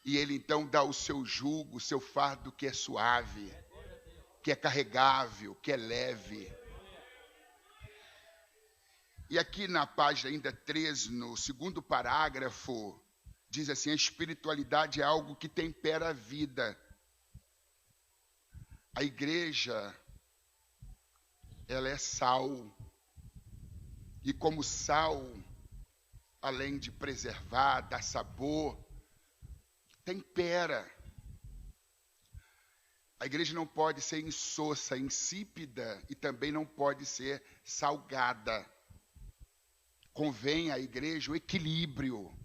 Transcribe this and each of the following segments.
E ele então dá o seu jugo, o seu fardo que é suave, que é carregável, que é leve. E aqui na página ainda 13, no segundo parágrafo, diz assim: a espiritualidade é algo que tempera a vida. A igreja, ela é sal. E como sal, além de preservar, dar sabor, tempera. A igreja não pode ser insossa, insípida e também não pode ser salgada. Convém à igreja o equilíbrio,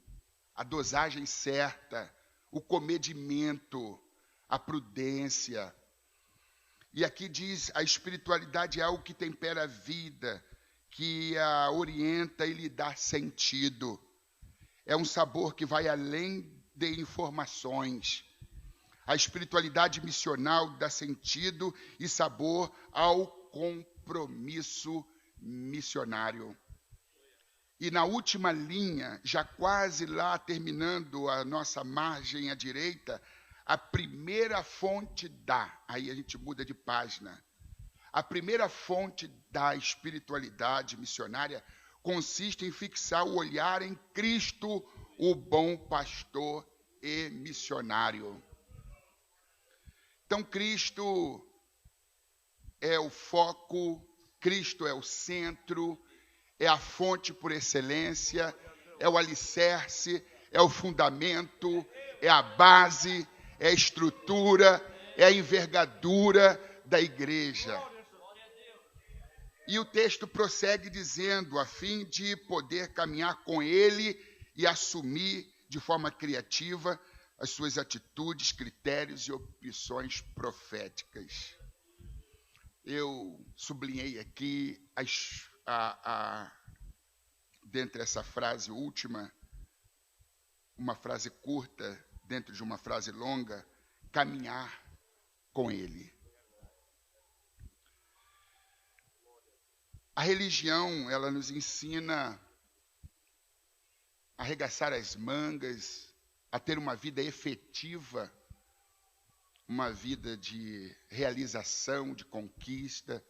a dosagem certa, o comedimento, a prudência. E aqui diz, a espiritualidade é algo que tempera a vida, que a orienta e lhe dá sentido. É um sabor que vai além de informações. A espiritualidade missional dá sentido e sabor ao compromisso missionário. E na última linha, já quase lá terminando a nossa margem à direita, a primeira fonte aí a gente muda de página. A primeira fonte da espiritualidade missionária consiste em fixar o olhar em Cristo, o bom pastor e missionário. Então, Cristo é o foco, Cristo é o centro, é a fonte por excelência, é o alicerce, é o fundamento, é a base, é a estrutura, é a envergadura da igreja. E o texto prossegue dizendo, a fim de poder caminhar com ele e assumir de forma criativa as suas atitudes, critérios e opções proféticas. Eu sublinhei aqui dentro dessa frase última, uma frase curta dentro de uma frase longa, caminhar com ele. A religião, ela nos ensina a arregaçar as mangas, a ter uma vida efetiva, uma vida de realização, de conquista.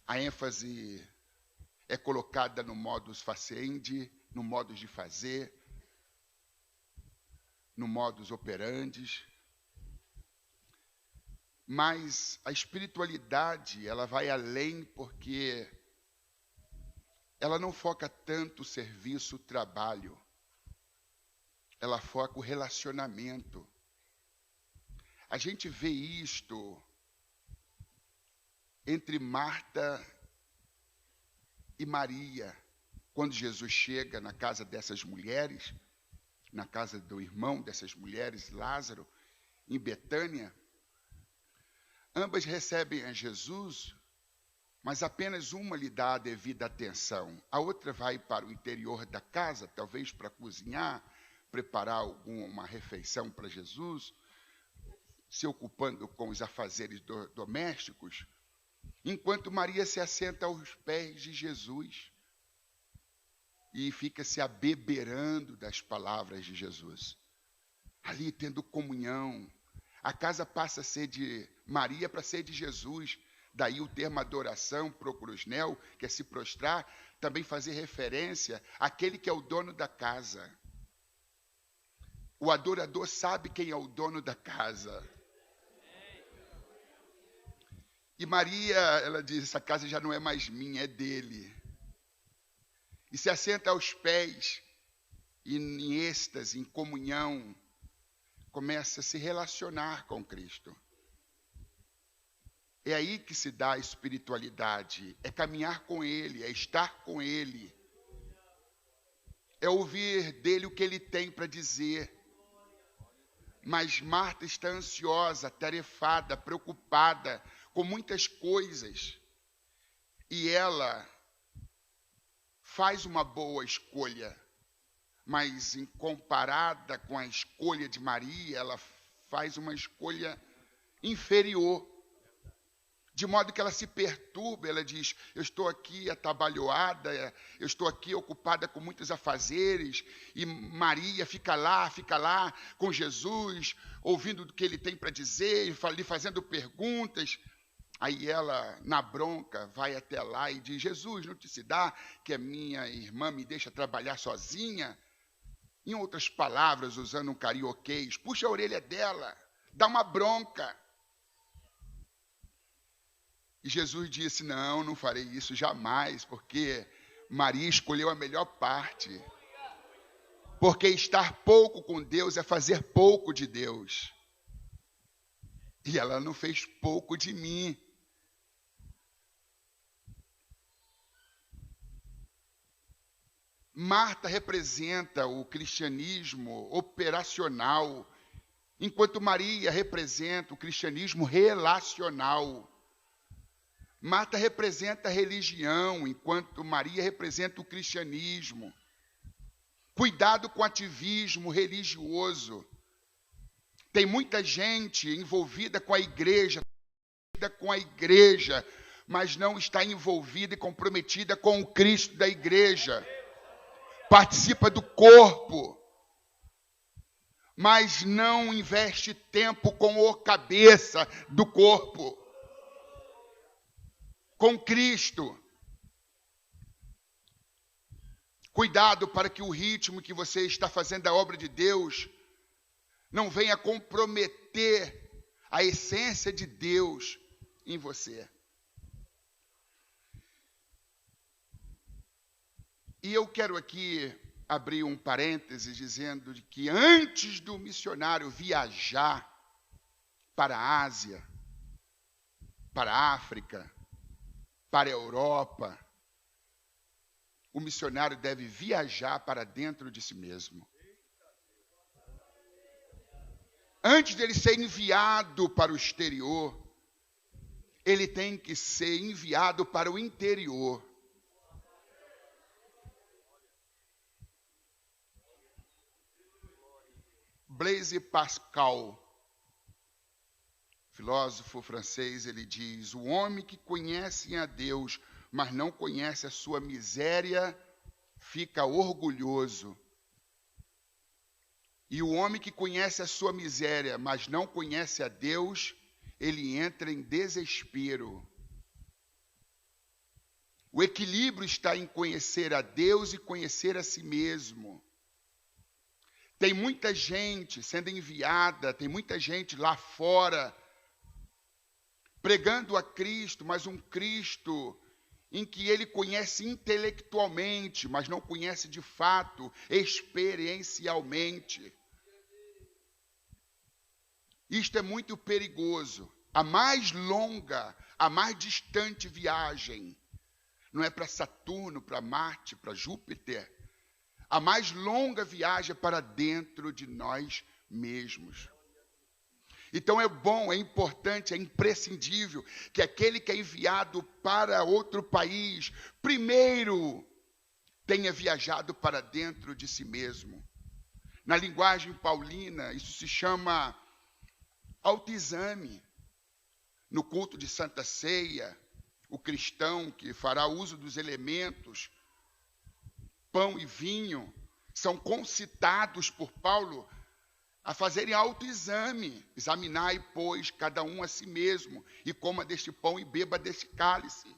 A ênfase é colocada no modus facendi, no modus de fazer, no modus operandi. Mas a espiritualidade, ela vai além porque ela não foca tanto o serviço, o trabalho. Ela foca o relacionamento. A gente vê isto entre Marta e Maria, quando Jesus chega na casa dessas mulheres, na casa do irmão dessas mulheres, Lázaro, em Betânia. Ambas recebem a Jesus, mas apenas uma lhe dá a devida atenção. A outra vai para o interior da casa, talvez para cozinhar, preparar alguma refeição para Jesus, se ocupando com os afazeres domésticos, enquanto Maria se assenta aos pés de Jesus e fica se abeberando das palavras de Jesus. Ali tendo comunhão. A casa passa a ser de Maria para ser de Jesus. Daí o termo adoração, procrusnel, que é se prostrar, também fazer referência àquele que é o dono da casa. O adorador sabe quem é o dono da casa. E Maria, ela diz, essa casa já não é mais minha, é dele. E se assenta aos pés, e em êxtase, em comunhão, começa a se relacionar com Cristo. É aí que se dá a espiritualidade, é caminhar com Ele, é estar com Ele. É ouvir dele o que Ele tem para dizer. Mas Marta está ansiosa, atarefada, preocupada, com muitas coisas. E ela faz uma boa escolha, mas em comparada com a escolha de Maria, ela faz uma escolha inferior. de modo que ela se perturba. Ela diz: eu estou aqui atabalhoada, eu estou aqui ocupada com muitos afazeres, e Maria fica lá com Jesus, ouvindo o que ele tem para dizer, lhe fazendo perguntas. Aí ela, na bronca, vai até lá e diz: Jesus, não te se dá que a minha irmã me deixa trabalhar sozinha? Em outras palavras, usando um carioquês, puxa a orelha dela, dá uma bronca. E Jesus disse: não, não farei isso jamais, porque Maria escolheu a melhor parte. Porque estar pouco com Deus é fazer pouco de Deus. E ela não fez pouco de mim. Marta representa o cristianismo operacional, enquanto Maria representa o cristianismo relacional. Marta representa a religião, enquanto Maria representa o cristianismo. Cuidado com o ativismo religioso. Tem muita gente envolvida com a igreja, mas não está envolvida e comprometida com o Cristo da igreja. Participa do corpo, mas não investe tempo com o cabeça do corpo, com Cristo. Cuidado para que o ritmo que você está fazendo da obra de Deus não venha comprometer a essência de Deus em você. E eu quero aqui abrir um parêntese dizendo que antes do missionário viajar para a Ásia, para a África, para a Europa, o missionário deve viajar para dentro de si mesmo. Antes dele ser enviado para o exterior, ele tem que ser enviado para o interior. Blaise Pascal, filósofo francês, ele diz: o homem que conhece a Deus, mas não conhece a sua miséria, fica orgulhoso. E o homem que conhece a sua miséria, mas não conhece a Deus, ele entra em desespero. O equilíbrio está em conhecer a Deus e conhecer a si mesmo. Tem muita gente sendo enviada, tem muita gente lá fora pregando a Cristo, mas um Cristo em que ele conhece intelectualmente, mas não conhece de fato, experiencialmente. Isto é muito perigoso. A mais longa, a mais distante viagem não é para Saturno, para Marte, para Júpiter. A mais longa viagem é para dentro de nós mesmos. Então é bom, é importante, é imprescindível que aquele que é enviado para outro país, primeiro tenha viajado para dentro de si mesmo. Na linguagem paulina, isso se chama autoexame. No culto de Santa Ceia, o cristão que fará uso dos elementos, pão e vinho, são concitados por Paulo a fazerem autoexame. Examinai, pois, cada um a si mesmo, e coma deste pão e beba deste cálice.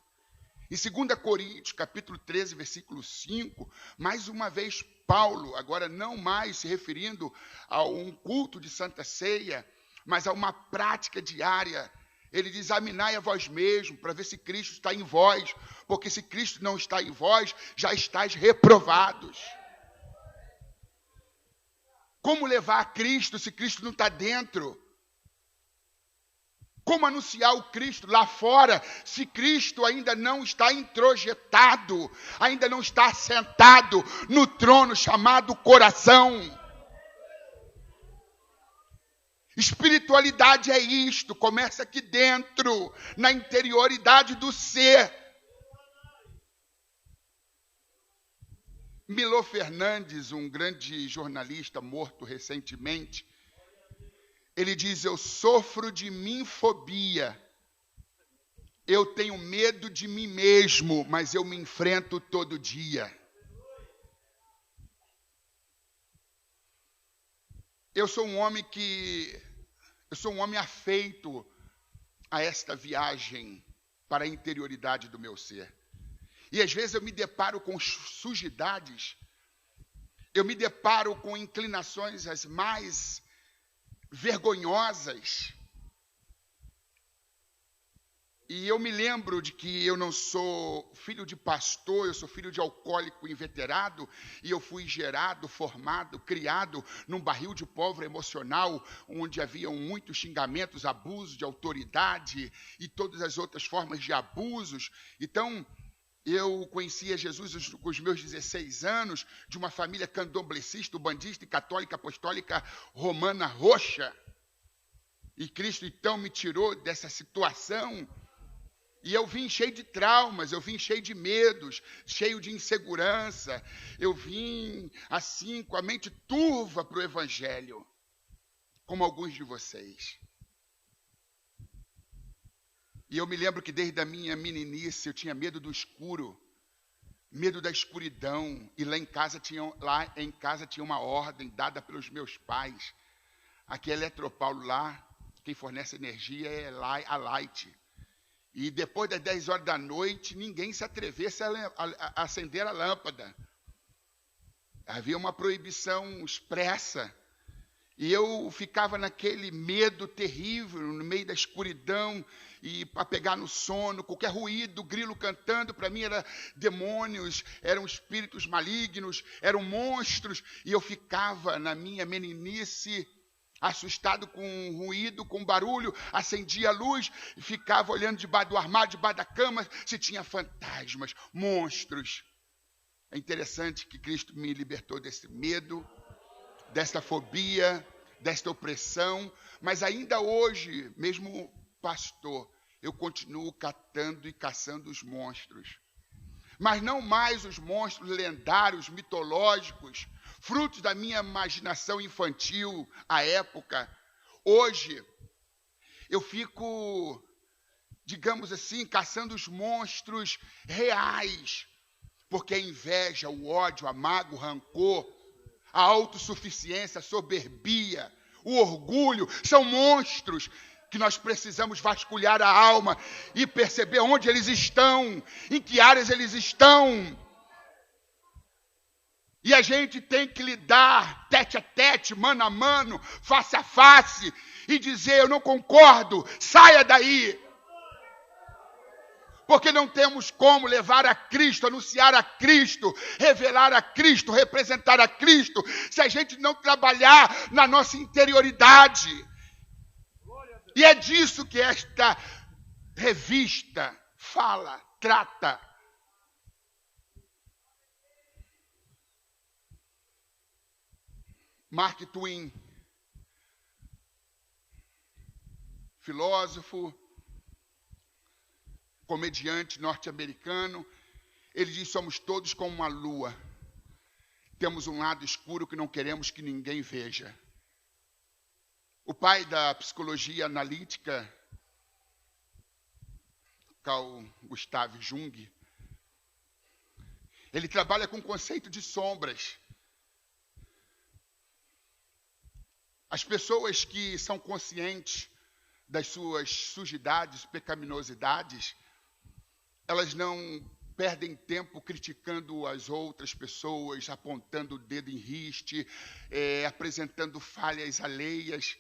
Em 2 Coríntios, capítulo 13, versículo 5, mais uma vez Paulo, agora não mais se referindo a um culto de Santa Ceia, mas a uma prática diária, ele diz: examinai a vós mesmo, para ver se Cristo está em vós, porque se Cristo não está em vós, já estáis reprovados. Como levar a Cristo se Cristo não está dentro? Como anunciar o Cristo lá fora se Cristo ainda não está introjetado, ainda não está sentado no trono chamado coração? Espiritualidade é isto, começa aqui dentro, na interioridade do ser. Milô Fernandes, um grande jornalista morto recentemente, ele diz: eu sofro de minfobia. Eu tenho medo de mim mesmo, mas eu me enfrento todo dia. Eu sou um homem afeito a esta viagem para a interioridade do meu ser. E às vezes eu me deparo com sujidades, eu me deparo com inclinações as mais vergonhosas. E eu me lembro de que eu não sou filho de pastor, eu sou filho de alcoólico inveterado, e eu fui gerado, formado, criado num barril de pólvora emocional, onde haviam muitos xingamentos, abusos de autoridade e todas as outras formas de abusos. Então, eu conhecia Jesus com os meus 16 anos, de uma família candomblessista, ubandista e católica apostólica romana roxa. E Cristo, então, me tirou dessa situação. E eu vim cheio de traumas, eu vim cheio de medos, cheio de insegurança. Eu vim, assim, com a mente turva para o Evangelho, como alguns de vocês. E eu me lembro que desde a minha meninice eu tinha medo do escuro, medo da escuridão. E lá em casa tinha uma ordem dada pelos meus pais. Aqui é Eletropaulo, lá quem fornece energia é a Light. E depois das 10 horas da noite, ninguém se atrevesse a acender a lâmpada. Havia uma proibição expressa. E eu ficava naquele medo terrível, no meio da escuridão, e para pegar no sono, qualquer ruído, grilo cantando, para mim eram demônios, eram espíritos malignos, eram monstros. E eu ficava na minha meninice, assustado com ruído, com barulho, acendia a luz e ficava olhando debaixo do armário, debaixo da cama, se tinha fantasmas, monstros. É interessante que Cristo me libertou desse medo, desta fobia, desta opressão, mas ainda hoje, mesmo pastor, eu continuo catando e caçando os monstros. Mas não mais os monstros lendários, mitológicos, frutos da minha imaginação infantil à época. Hoje, eu fico, digamos assim, caçando os monstros reais, porque a inveja, o ódio, a mágoa, o rancor, a autossuficiência, a soberbia, o orgulho, são monstros que nós precisamos vasculhar a alma e perceber onde eles estão, em que áreas eles estão. E a gente tem que lidar tete a tete, mano a mano, face a face, e dizer: eu não concordo, saia daí. Porque não temos como levar a Cristo, anunciar a Cristo, revelar a Cristo, representar a Cristo, se a gente não trabalhar na nossa interioridade. E é disso que esta revista fala, trata. Mark Twain, filósofo, comediante norte-americano, ele diz: somos todos como uma lua. Temos um lado escuro que não queremos que ninguém veja. O pai da psicologia analítica, Carl Gustav Jung, ele trabalha com o conceito de sombras. As pessoas que são conscientes das suas sujidades, pecaminosidades, elas não perdem tempo criticando as outras pessoas, apontando o dedo em riste, apresentando falhas alheias,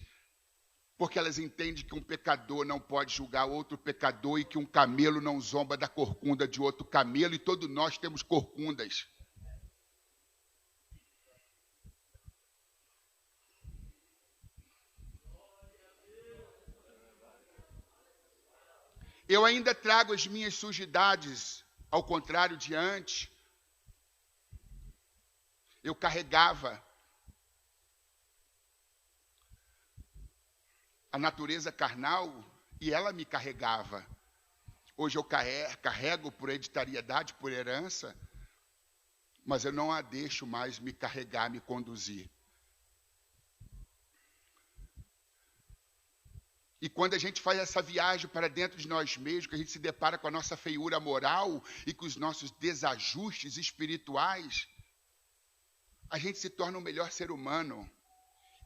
porque elas entendem que um pecador não pode julgar outro pecador e que um camelo não zomba da corcunda de outro camelo, e todos nós temos corcundas. Eu ainda trago as minhas sujidades, ao contrário de antes. Eu carregava a natureza carnal e ela me carregava. Hoje eu carrego por hereditariedade, por herança, mas eu não a deixo mais me carregar, me conduzir. E quando a gente faz essa viagem para dentro de nós mesmos, que a gente se depara com a nossa feiura moral e com os nossos desajustes espirituais, a gente se torna um melhor ser humano.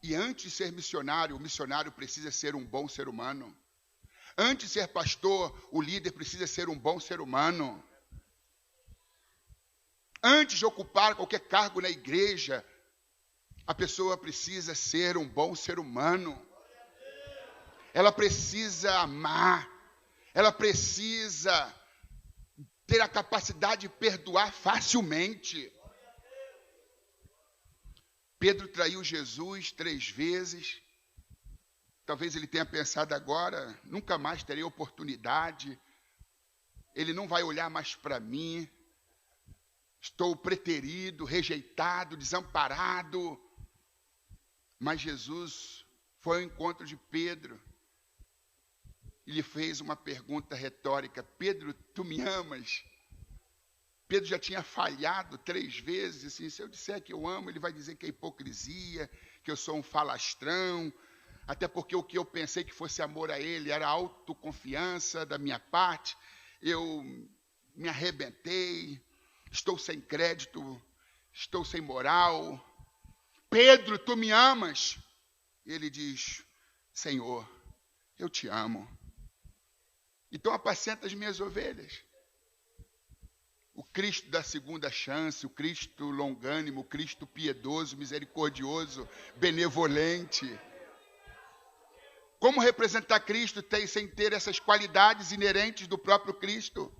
E antes de ser missionário, o missionário precisa ser um bom ser humano. Antes de ser pastor, o líder precisa ser um bom ser humano. Antes de ocupar qualquer cargo na igreja, a pessoa precisa ser um bom ser humano. Ela precisa amar. Ela precisa ter a capacidade de perdoar facilmente. Pedro traiu Jesus 3 vezes. Talvez ele tenha pensado agora, nunca mais terei oportunidade. Ele não vai olhar mais para mim. Estou preterido, rejeitado, desamparado. Mas Jesus foi ao encontro de Pedro. E lhe fez uma pergunta retórica: Pedro, tu me amas? Pedro já tinha falhado 3 vezes. Assim, se eu disser que eu amo, ele vai dizer que é hipocrisia, que eu sou um falastrão. Até porque o que eu pensei que fosse amor a ele era autoconfiança da minha parte. Eu me arrebentei, estou sem crédito, estou sem moral. Pedro, tu me amas? E ele diz: Senhor, eu te amo. Então apacenta as minhas ovelhas. O Cristo da segunda chance, o Cristo longânimo, o Cristo piedoso, misericordioso, benevolente. Como representar Cristo sem ter essas qualidades inerentes do próprio Cristo?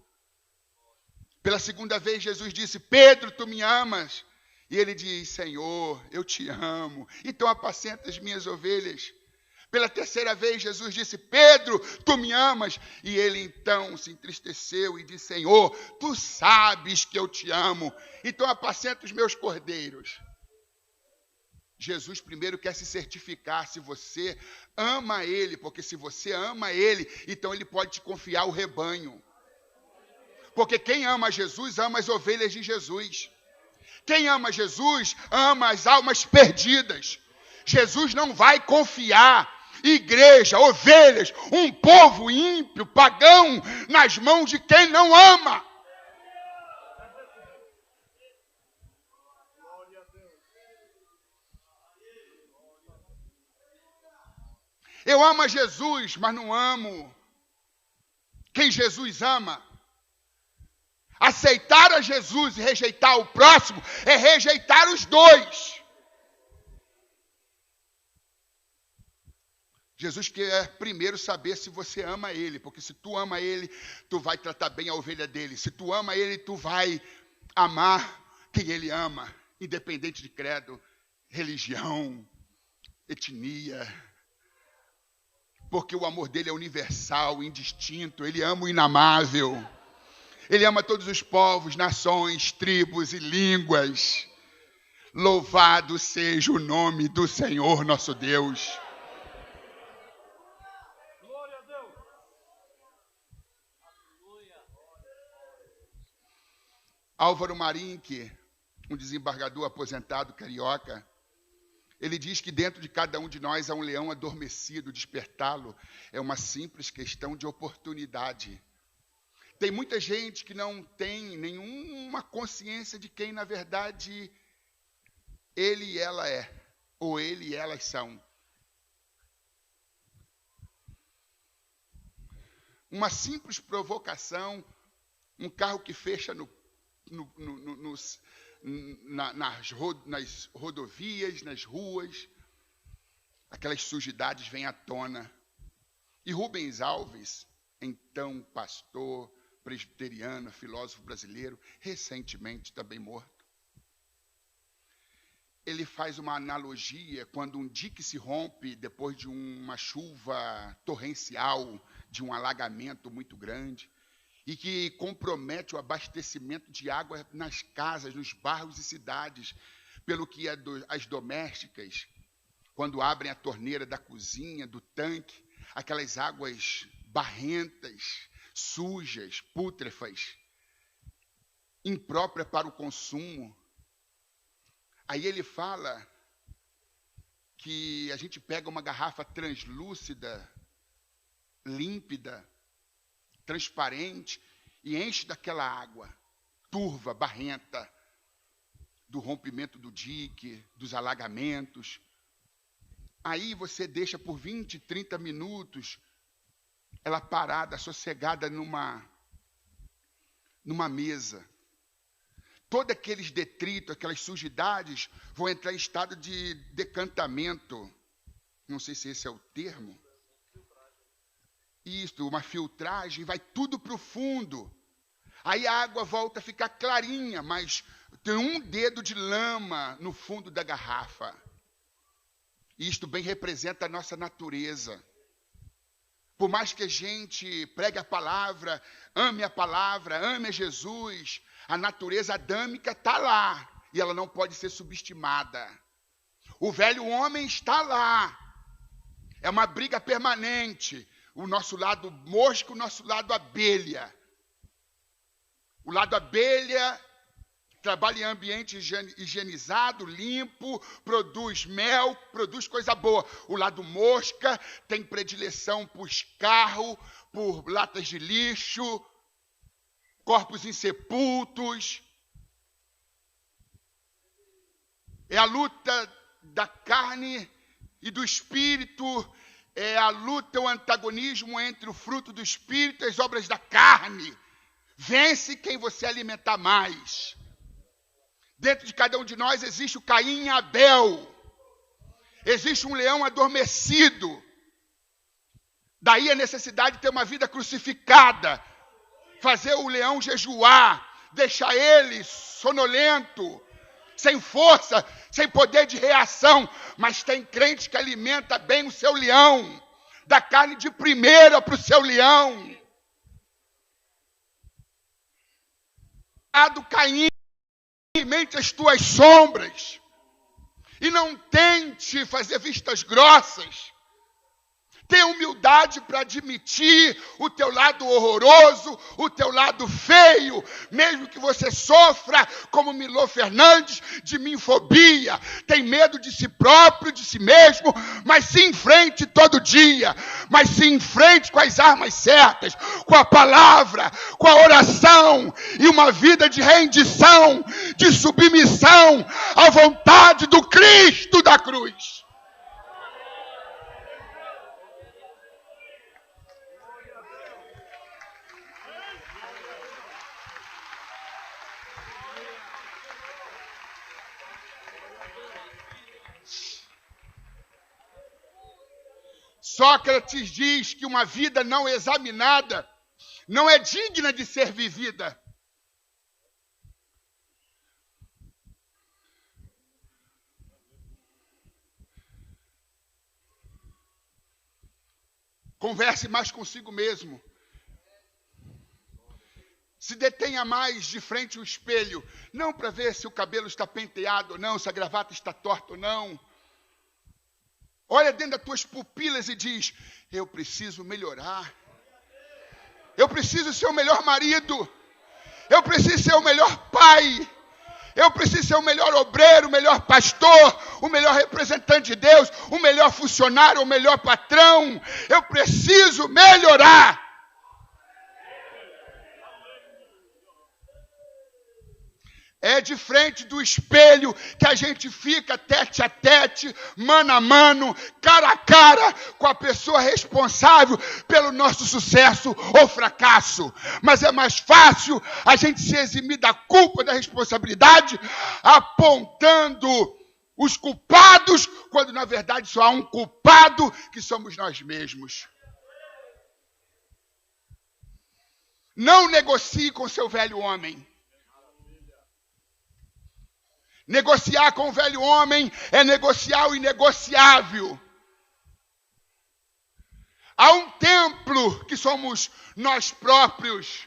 Pela segunda vez Jesus disse: Pedro, tu me amas? E ele diz: Senhor, eu te amo. Então apacenta as minhas ovelhas. Pela terceira vez, Jesus disse: Pedro, tu me amas? E ele então se entristeceu e disse: Senhor, tu sabes que eu te amo. Então apacenta os meus cordeiros. Jesus primeiro quer se certificar se você ama ele, porque se você ama ele, então ele pode te confiar o rebanho. Porque quem ama Jesus, ama as ovelhas de Jesus. Quem ama Jesus, ama as almas perdidas. Jesus não vai confiar igreja, ovelhas, um povo ímpio, pagão, nas mãos de quem não ama. Eu amo a Jesus, mas não amo quem Jesus ama. Aceitar a Jesus e rejeitar o próximo é rejeitar os dois. Jesus quer primeiro saber se você ama ele, porque se tu ama ele, tu vai tratar bem a ovelha dele. Se tu ama ele, tu vai amar quem ele ama, independente de credo, religião, etnia. Porque o amor dele é universal, indistinto, ele ama o inamável. Ele ama todos os povos, nações, tribos e línguas. Louvado seja o nome do Senhor nosso Deus. Glória a Deus. Álvaro Marinque, um desembargador aposentado carioca, ele diz que dentro de cada um de nós há um leão adormecido, despertá-lo é uma simples questão de oportunidade. Tem muita gente que não tem nenhuma consciência de quem, na verdade, ele e ela é, ou ele e elas são. Uma simples provocação, um carro que fecha nas rodovias, nas ruas, aquelas sujidades vêm à tona. E Rubens Alves, então pastor, presbiteriano, filósofo brasileiro, recentemente também morto. Ele faz uma analogia quando um dique se rompe depois de uma chuva torrencial, de um alagamento muito grande, e que compromete o abastecimento de água nas casas, nos bairros e cidades, pelo que as domésticas, quando abrem a torneira da cozinha, do tanque, aquelas águas barrentas, sujas, pútrefas, imprópria para o consumo. Aí ele fala que a gente pega uma garrafa translúcida límpida, transparente, e enche daquela água turva, barrenta, do rompimento do dique, dos alagamentos. Aí você deixa por 20, 30 minutos ela parada, sossegada numa mesa. Todos aqueles detritos, aquelas sujidades vão entrar em estado de decantamento. Não sei se esse é o termo. Isso, uma filtragem, vai tudo para o fundo. Aí a água volta a ficar clarinha, mas tem um dedo de lama no fundo da garrafa. Isto bem representa a nossa natureza. Por mais que a gente pregue a palavra, ame a Jesus, a natureza adâmica está lá e ela não pode ser subestimada. O velho homem está lá. É uma briga permanente. O nosso lado mosca, o nosso lado abelha. O lado abelha trabalha em ambiente higienizado, limpo, produz mel, produz coisa boa. O lado mosca tem predileção por escarro, por latas de lixo, corpos insepultos. É a luta da carne e do espírito, é a luta, o antagonismo entre o fruto do espírito e as obras da carne. Vence quem você alimentar mais. Dentro de cada um de nós existe o Caim e Abel. Existe um leão adormecido. Daí a necessidade de ter uma vida crucificada. Fazer o leão jejuar. Deixar ele sonolento. Sem força, sem poder de reação. Mas tem crente que alimenta bem o seu leão. Dá carne de primeira para o seu leão. Do Caim, mente as tuas sombras, e não tente fazer vistas grossas. Tenha humildade para admitir o teu lado horroroso, o teu lado feio, mesmo que você sofra, como Milô Fernandes, de minfobia. Tem medo de si próprio, de si mesmo, mas se enfrente todo dia. Mas se enfrente com as armas certas, com a palavra, com a oração e uma vida de rendição, de submissão à vontade do Cristo da cruz. Sócrates diz que uma vida não examinada não é digna de ser vivida. Converse mais consigo mesmo. Se detenha mais de frente ao espelho, não para ver se o cabelo está penteado ou não, se a gravata está torta ou não. Olha dentro das tuas pupilas e diz: eu preciso melhorar. Eu preciso ser o melhor marido. Eu preciso ser o melhor pai. Eu preciso ser o melhor obreiro, o melhor pastor, o melhor representante de Deus, o melhor funcionário, o melhor patrão. Eu preciso melhorar. É de frente do espelho que a gente fica tete a tete, mano a mano, cara a cara com a pessoa responsável pelo nosso sucesso ou fracasso. Mas é mais fácil a gente se eximir da culpa, da responsabilidade, apontando os culpados, quando na verdade só há um culpado, que somos nós mesmos. Não negocie com seu velho homem. Negociar com o velho homem é negociar o inegociável. Há um templo que somos nós próprios.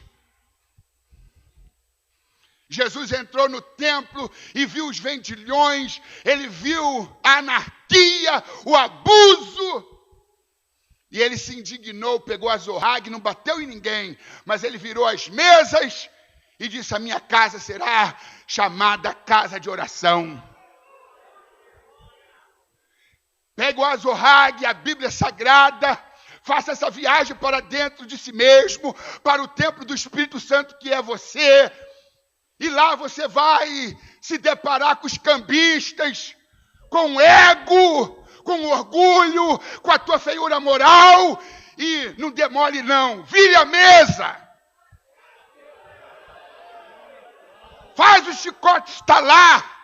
Jesus entrou no templo e viu os vendilhões, ele viu a anarquia, o abuso. E ele se indignou, pegou a zorrague, não bateu em ninguém, mas ele virou as mesas e disse: a minha casa será chamada casa de oração. Pega o azorrague, a Bíblia Sagrada, Faça essa viagem para dentro de si mesmo, para o templo do Espírito Santo que é você. E lá você vai se deparar com os cambistas, com o ego, com o orgulho, com a tua feiura moral. E não demore não, vire a mesa. Faz o chicote estalar.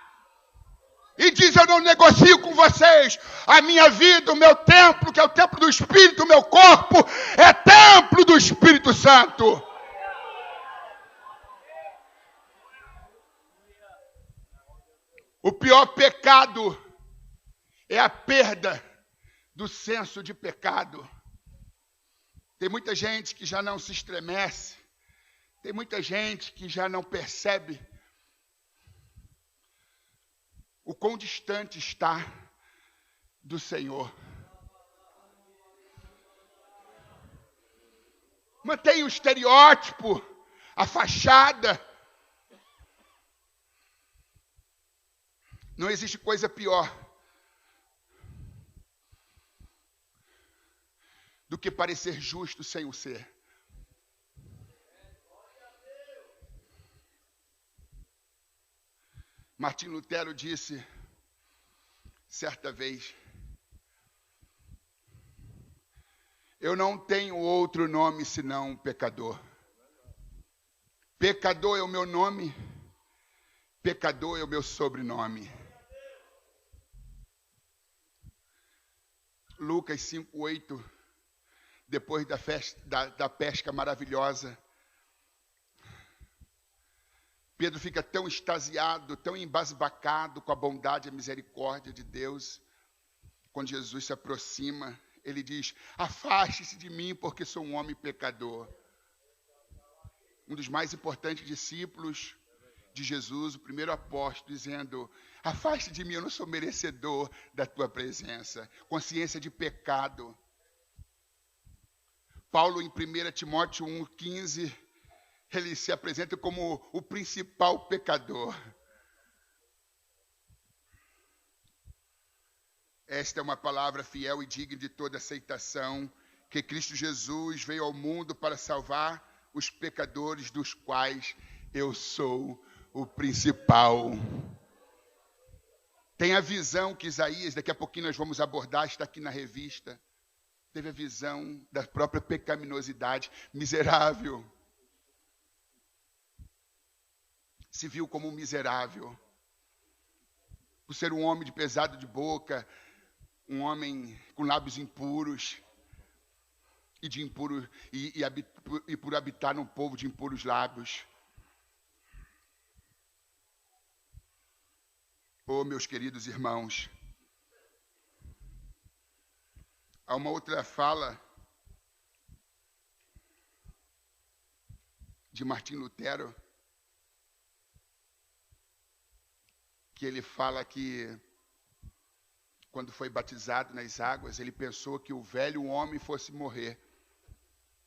E diz, eu não negocio com vocês. A minha vida, o meu templo, que é o templo do Espírito, o meu corpo, é templo do Espírito Santo. O pior pecado é a perda do senso de pecado. Tem muita gente que já não se estremece. Tem muita gente que já não percebe o quão distante está do Senhor. Mantém o estereótipo, a fachada. Não existe coisa pior do que parecer justo sem o ser. Martim Lutero disse, certa vez, eu não tenho outro nome senão pecador. Pecador é o meu nome, pecador é o meu sobrenome. Lucas 5:8, depois da pesca maravilhosa, Pedro fica tão extasiado, tão embasbacado com a bondade e a misericórdia de Deus. Quando Jesus se aproxima, ele diz, afaste-se de mim, porque sou um homem pecador. Um dos mais importantes discípulos de Jesus, o primeiro apóstolo, dizendo, afaste de mim, eu não sou merecedor da tua presença. Consciência de pecado. Paulo, em 1 Timóteo 1,15, ele se apresenta como o principal pecador. Esta é uma palavra fiel e digna de toda aceitação, que Cristo Jesus veio ao mundo para salvar os pecadores, dos quais eu sou o principal. Tem a visão que Isaías, daqui a pouquinho nós vamos abordar, está aqui na revista. Teve a visão da própria pecaminosidade, miserável. Se viu como um miserável. Por ser um homem de pesado de boca, um homem com lábios impuros, e por habitar num povo de impuros lábios. Oh, meus queridos irmãos, há uma outra fala de Martim Lutero, que ele fala que, quando foi batizado nas águas, ele pensou que o velho homem fosse morrer,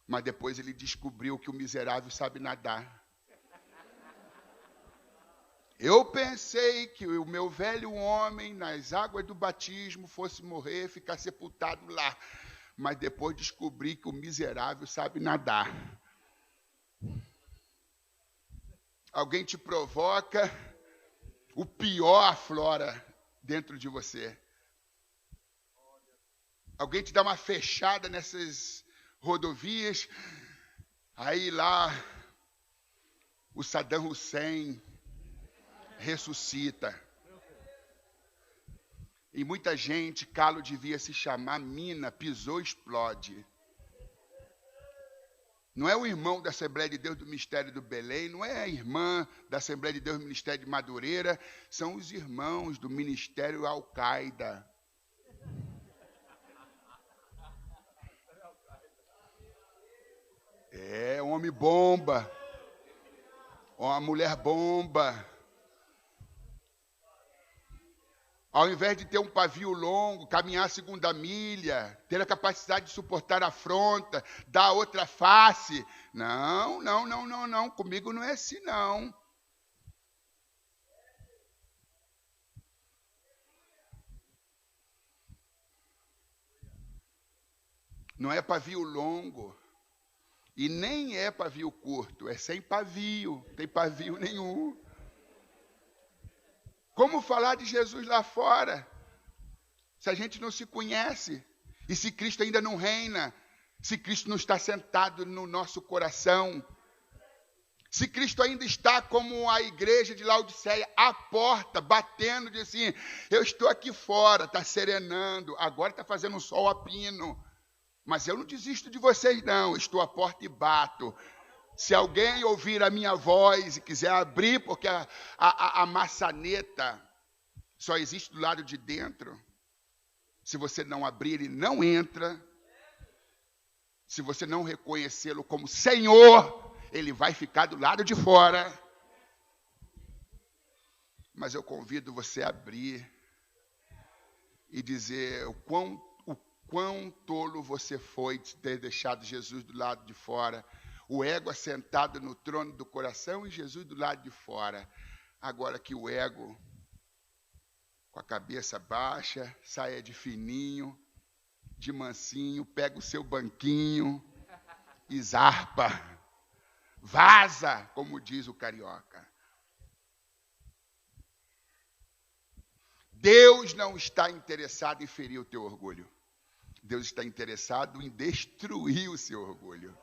mas depois ele descobriu que o miserável sabe nadar. Eu pensei que o meu velho homem, nas águas do batismo, fosse morrer, ficar sepultado lá, mas depois descobri que o miserável sabe nadar. Alguém te provoca, o pior aflora dentro de você. Alguém te dá uma fechada nessas rodovias, aí lá o Saddam Hussein ressuscita. E muita gente, calo devia se chamar mina, pisou, explode. Não é o irmão da Assembleia de Deus do Ministério do Belém, não é a irmã da Assembleia de Deus do Ministério de Madureira, são os irmãos do Ministério Al-Qaeda. É, homem bomba, uma mulher bomba. Ao invés de ter um pavio longo, caminhar a segunda milha, ter a capacidade de suportar a afronta, dar outra face. Não, comigo não é assim não. Não é pavio longo. E nem é pavio curto. É sem pavio. Não tem pavio nenhum. Como falar de Jesus lá fora, se a gente não se conhece? E se Cristo ainda não reina? Se Cristo não está sentado no nosso coração? Se Cristo ainda está como a igreja de Laodiceia, à porta, batendo, diz assim, eu estou aqui fora, está serenando, agora está fazendo um sol a pino, mas eu não desisto de vocês não, estou à porta e bato. Se alguém ouvir a minha voz e quiser abrir, porque a maçaneta só existe do lado de dentro, se você não abrir, ele não entra. Se você não reconhecê-lo como Senhor, ele vai ficar do lado de fora. Mas eu convido você a abrir e dizer o quão tolo você foi de ter deixado Jesus do lado de fora. O ego assentado no trono do coração e Jesus do lado de fora. Agora que o ego, com a cabeça baixa, saia de fininho, de mansinho, pega o seu banquinho e zarpa. Vaza, como diz o carioca. Deus não está interessado em ferir o teu orgulho. Deus está interessado em destruir o seu orgulho.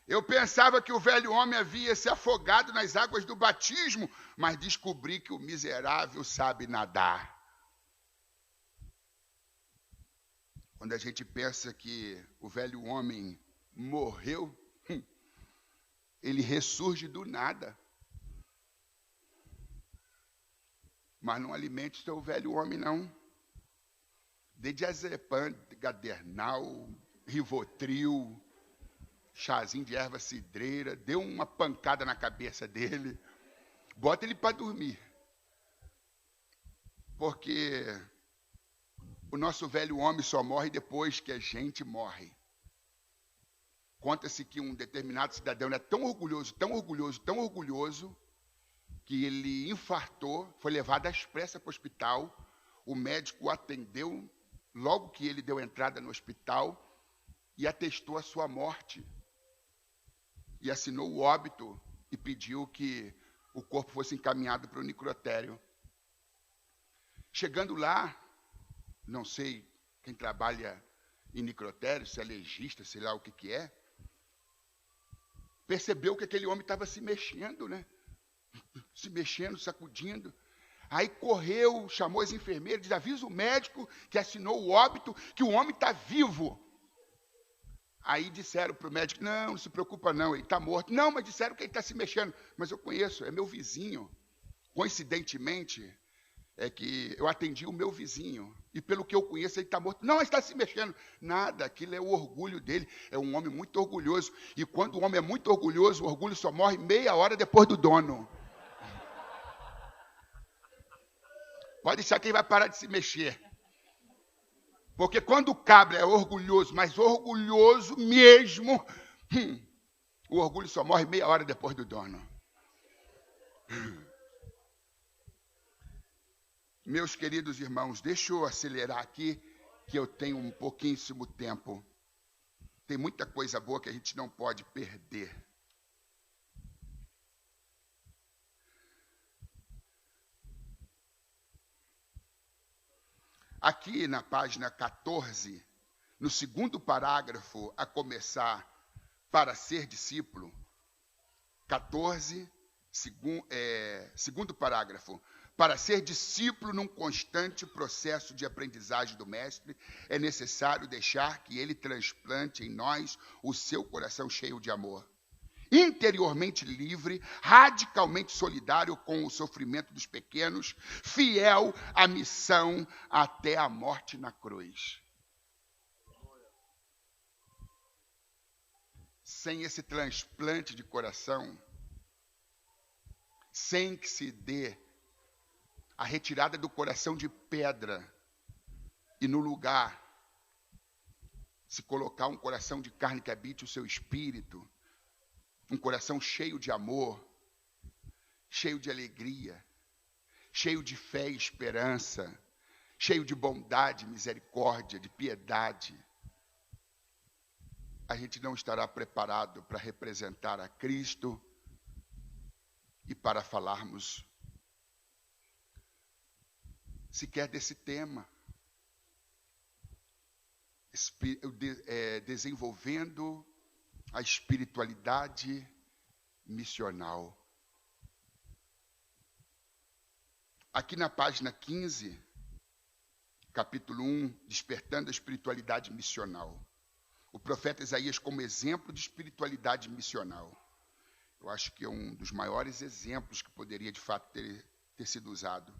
Eu pensava que o velho homem havia se afogado nas águas do batismo, mas descobri que o miserável sabe nadar. Quando a gente pensa que o velho homem morreu, ele ressurge do nada. Mas não alimente o seu velho homem, não. Dê diazepam, gadernal, rivotril, chazinho de erva cidreira, dê uma pancada na cabeça dele, bota ele para dormir. Porque o nosso velho homem só morre depois que a gente morre. Conta-se que um determinado cidadão era tão orgulhoso, que ele infartou, foi levado às pressas para o hospital. O médico o atendeu logo que ele deu entrada no hospital e atestou a sua morte. E assinou o óbito e pediu que o corpo fosse encaminhado para o necrotério. Chegando lá, não sei quem trabalha em necrotério, se é legista, sei lá o que é, percebeu que aquele homem estava se mexendo, né? Se mexendo, sacudindo. Aí correu, chamou as enfermeiras, diz, avisa o médico que assinou o óbito, que o homem está vivo. Aí disseram para o médico, não se preocupa não, ele está morto. Não, mas disseram que ele está se mexendo. Mas eu conheço, é meu vizinho. Coincidentemente, é que eu atendi o meu vizinho. E pelo que eu conheço, ele está morto. Não, ele está se mexendo. Nada, aquilo é o orgulho dele. É um homem muito orgulhoso. E quando o homem é muito orgulhoso, o orgulho só morre meia hora depois do dono. Pode deixar que ele vai parar de se mexer. Porque quando o cabra é orgulhoso, mas orgulhoso mesmo, o orgulho só morre meia hora depois do dono. Meus queridos irmãos, deixa eu acelerar aqui, que eu tenho um pouquíssimo tempo. Tem muita coisa boa que a gente não pode perder. Aqui na página 14, no segundo parágrafo, a começar, para ser discípulo, 14, segundo parágrafo, para ser discípulo num constante processo de aprendizagem do Mestre, é necessário deixar que ele transplante em nós o seu coração cheio de amor. Interiormente livre, radicalmente solidário com o sofrimento dos pequenos, fiel à missão até a morte na cruz. Sem esse transplante de coração, sem que se dê a retirada do coração de pedra e no lugar se colocar um coração de carne que habite o seu espírito, um coração cheio de amor, cheio de alegria, cheio de fé e esperança, cheio de bondade, misericórdia, de piedade, a gente não estará preparado para representar a Cristo e para falarmos sequer desse tema. Desenvolvendo a espiritualidade missional. Aqui na página 15, capítulo 1, despertando a espiritualidade missional. O profeta Isaías como exemplo de espiritualidade missional. Eu acho que é um dos maiores exemplos que poderia, de fato, ter sido usado.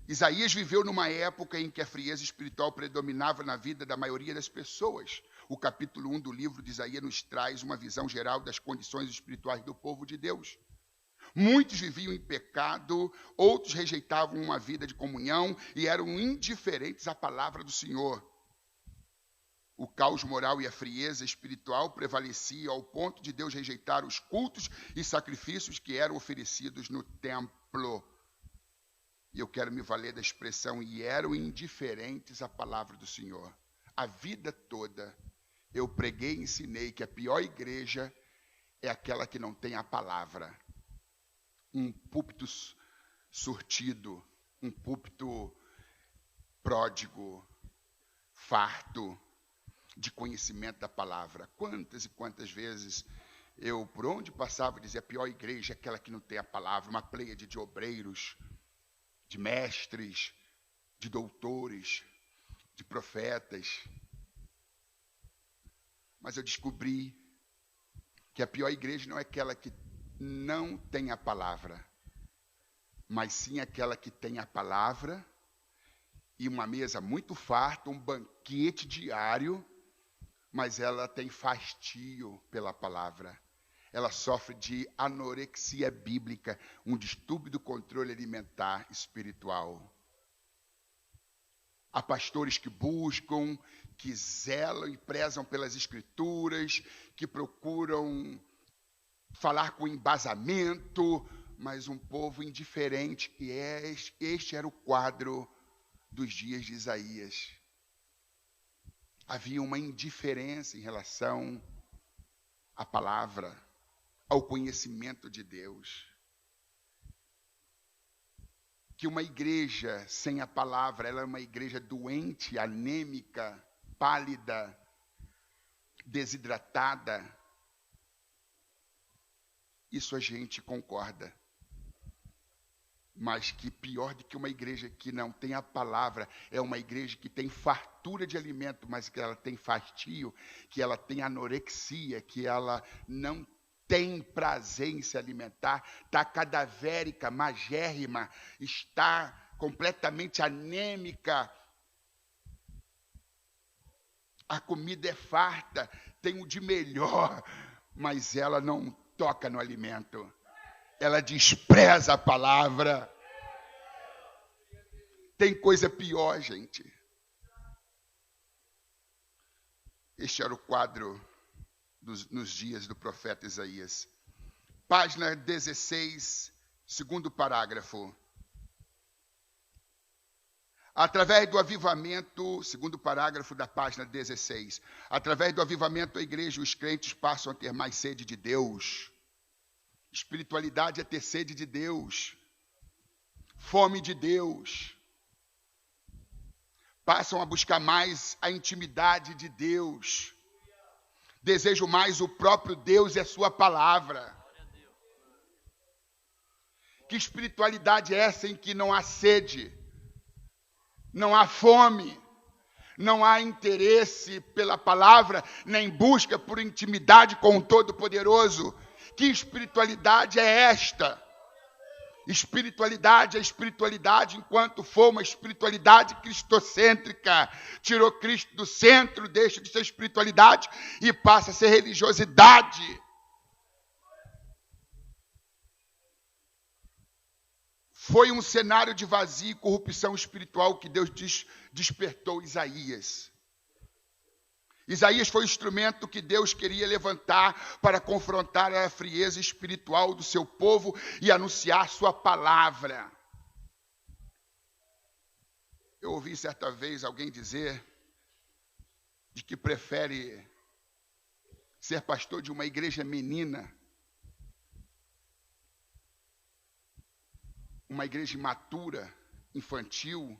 Isaías viveu numa época em que a frieza espiritual predominava na vida da maioria das pessoas. O capítulo 1 do livro de Isaías nos traz uma visão geral das condições espirituais do povo de Deus. Muitos viviam em pecado, outros rejeitavam uma vida de comunhão e eram indiferentes à palavra do Senhor. O caos moral e a frieza espiritual prevaleciam ao ponto de Deus rejeitar os cultos e sacrifícios que eram oferecidos no templo. E eu quero me valer da expressão, e eram indiferentes à palavra do Senhor. A vida toda eu preguei e ensinei que a pior igreja é aquela que não tem a palavra. Um púlpito surtido, um púlpito pródigo, farto de conhecimento da palavra. Quantas e quantas vezes eu, por onde passava, dizia: a pior igreja é aquela que não tem a palavra, uma pleiade de obreiros, de mestres, de doutores, de profetas. Mas eu descobri que a pior igreja não é aquela que não tem a palavra, mas sim aquela que tem a palavra e uma mesa muito farta, um banquete diário, mas ela tem fastio pela palavra. Ela sofre de anorexia bíblica, um distúrbio do controle alimentar espiritual. Há pastores que buscam, que zelam e prezam pelas escrituras, que procuram falar com embasamento, mas um povo indiferente, que este era o quadro dos dias de Isaías. Havia uma indiferença em relação à palavra, ao conhecimento de Deus. Que uma igreja sem a palavra, ela é uma igreja doente, anêmica, pálida, desidratada. Isso a gente concorda. Mas que pior do que uma igreja que não tem a palavra, é uma igreja que tem fartura de alimento, mas que ela tem fastio, que ela tem anorexia, que ela não tem prazer em se alimentar, está cadavérica, magérrima, está completamente anêmica. A comida é farta, tem o de melhor, mas ela não toca no alimento. Ela despreza a palavra. Tem coisa pior, gente. Este era o quadro nos dias do profeta Isaías. Página 16, segundo parágrafo. Através do avivamento, segundo parágrafo da página 16, através do avivamento da igreja, os crentes passam a ter mais sede de Deus. Espiritualidade é ter sede de Deus, fome de Deus. Passam a buscar mais a intimidade de Deus. Desejam mais o próprio Deus e a sua palavra. Que espiritualidade é essa em que não há sede, não há fome, não há interesse pela palavra, nem busca por intimidade com o Todo-Poderoso? Que espiritualidade é esta? Espiritualidade é espiritualidade enquanto for uma espiritualidade cristocêntrica. Tirou Cristo do centro, deixa de ser espiritualidade e passa a ser religiosidade. Foi um cenário de vazio e corrupção espiritual que Deus despertou Isaías. Isaías foi o instrumento que Deus queria levantar para confrontar a frieza espiritual do seu povo e anunciar sua palavra. Eu ouvi certa vez alguém dizer de que prefere ser pastor de uma igreja menina, uma igreja imatura, infantil,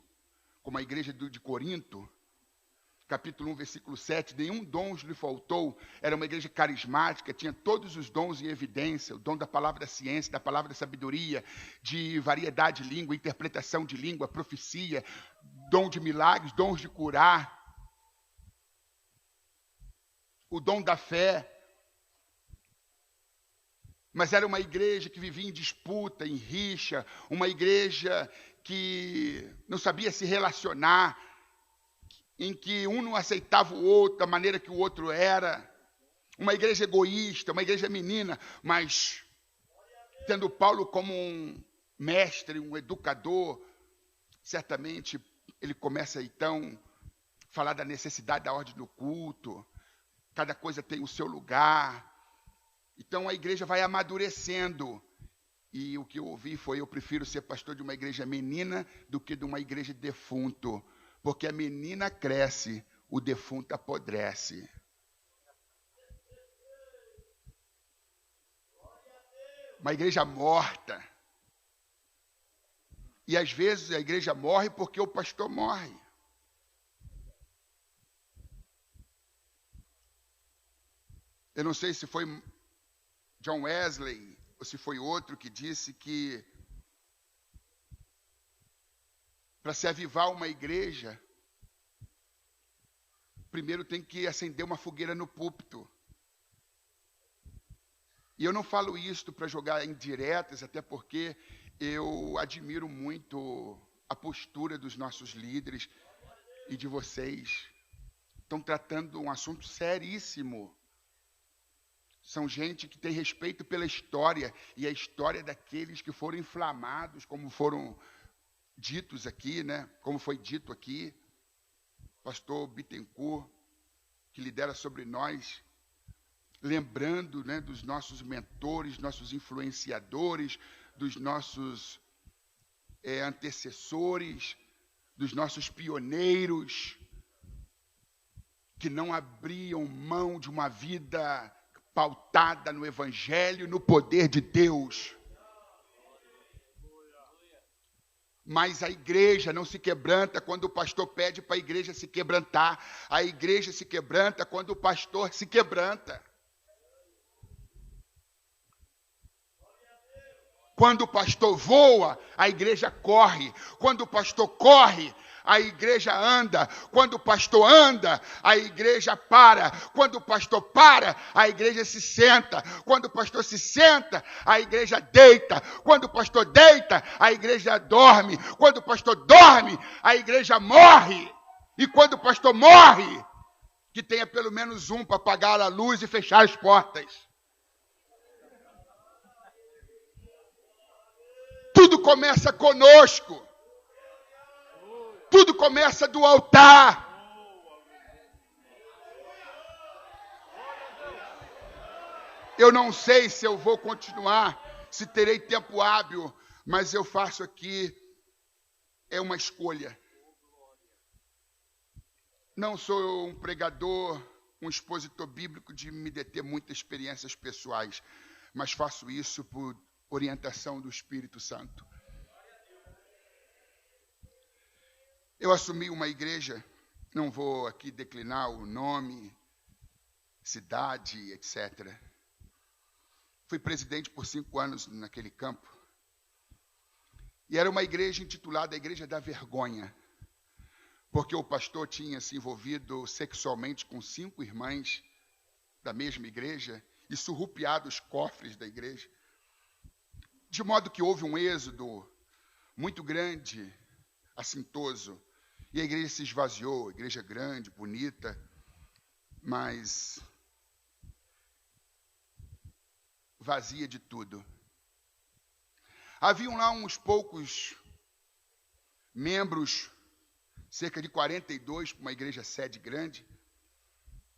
como a igreja de Corinto, capítulo 1, versículo 7, nenhum dom lhe faltou, era uma igreja carismática, tinha todos os dons em evidência, o dom da palavra da ciência, da palavra da sabedoria, de variedade de língua, interpretação de língua, profecia, dom de milagres, dons de curar, o dom da fé. Mas era uma igreja que vivia em disputa, em rixa, uma igreja que não sabia se relacionar, em que um não aceitava o outro da maneira que o outro era. Uma igreja egoísta, uma igreja menina, mas tendo Paulo como um mestre, um educador, certamente ele começa então a falar da necessidade da ordem do culto. Cada coisa tem o seu lugar. Então a igreja vai amadurecendo. E o que eu ouvi foi: eu prefiro ser pastor de uma igreja menina do que de uma igreja defunto. Porque a menina cresce, o defunto apodrece. Uma igreja morta. E às vezes a igreja morre porque o pastor morre. Eu não sei se foi John Wesley ou se foi outro que disse que para se avivar uma igreja, primeiro tem que acender uma fogueira no púlpito. E eu não falo isto para jogar indiretas, até porque eu admiro muito a postura dos nossos líderes e de vocês. Estão tratando um assunto seríssimo. São gente que tem respeito pela história, e a história daqueles que foram inflamados, como foram ditos aqui, né? Como foi dito aqui, pastor Bittencourt, que lidera sobre nós, lembrando, né, dos nossos mentores, nossos influenciadores, dos nossos antecessores, dos nossos pioneiros, que não abriam mão de uma vida pautada no Evangelho, no poder de Deus. Mas a igreja não se quebranta quando o pastor pede para a igreja se quebrantar. A igreja se quebranta quando o pastor se quebranta. Quando o pastor voa, a igreja corre. Quando o pastor corre, a igreja anda. Quando o pastor anda, a igreja para. Quando o pastor para, a igreja se senta. Quando o pastor se senta, a igreja deita. Quando o pastor deita, a igreja dorme. Quando o pastor dorme, a igreja morre. E quando o pastor morre, que tenha pelo menos um para apagar a luz e fechar as portas. Tudo começa conosco. Tudo começa do altar. Eu não sei se eu vou continuar, se terei tempo hábil, mas eu faço aqui, é uma escolha. Não sou um pregador, um expositor bíblico de me deter muitas experiências pessoais, mas faço isso por orientação do Espírito Santo. Eu assumi uma igreja, não vou aqui declinar o nome, cidade, etc. Fui presidente por 5 anos naquele campo. E era uma igreja intitulada a Igreja da Vergonha, porque o pastor tinha se envolvido sexualmente com 5 irmãs da mesma igreja e surrupiado os cofres da igreja. De modo que houve um êxodo muito grande, assintoso, e a igreja se esvaziou, a igreja grande, bonita, mas vazia de tudo. Haviam lá uns poucos membros, cerca de 42, para uma igreja sede grande,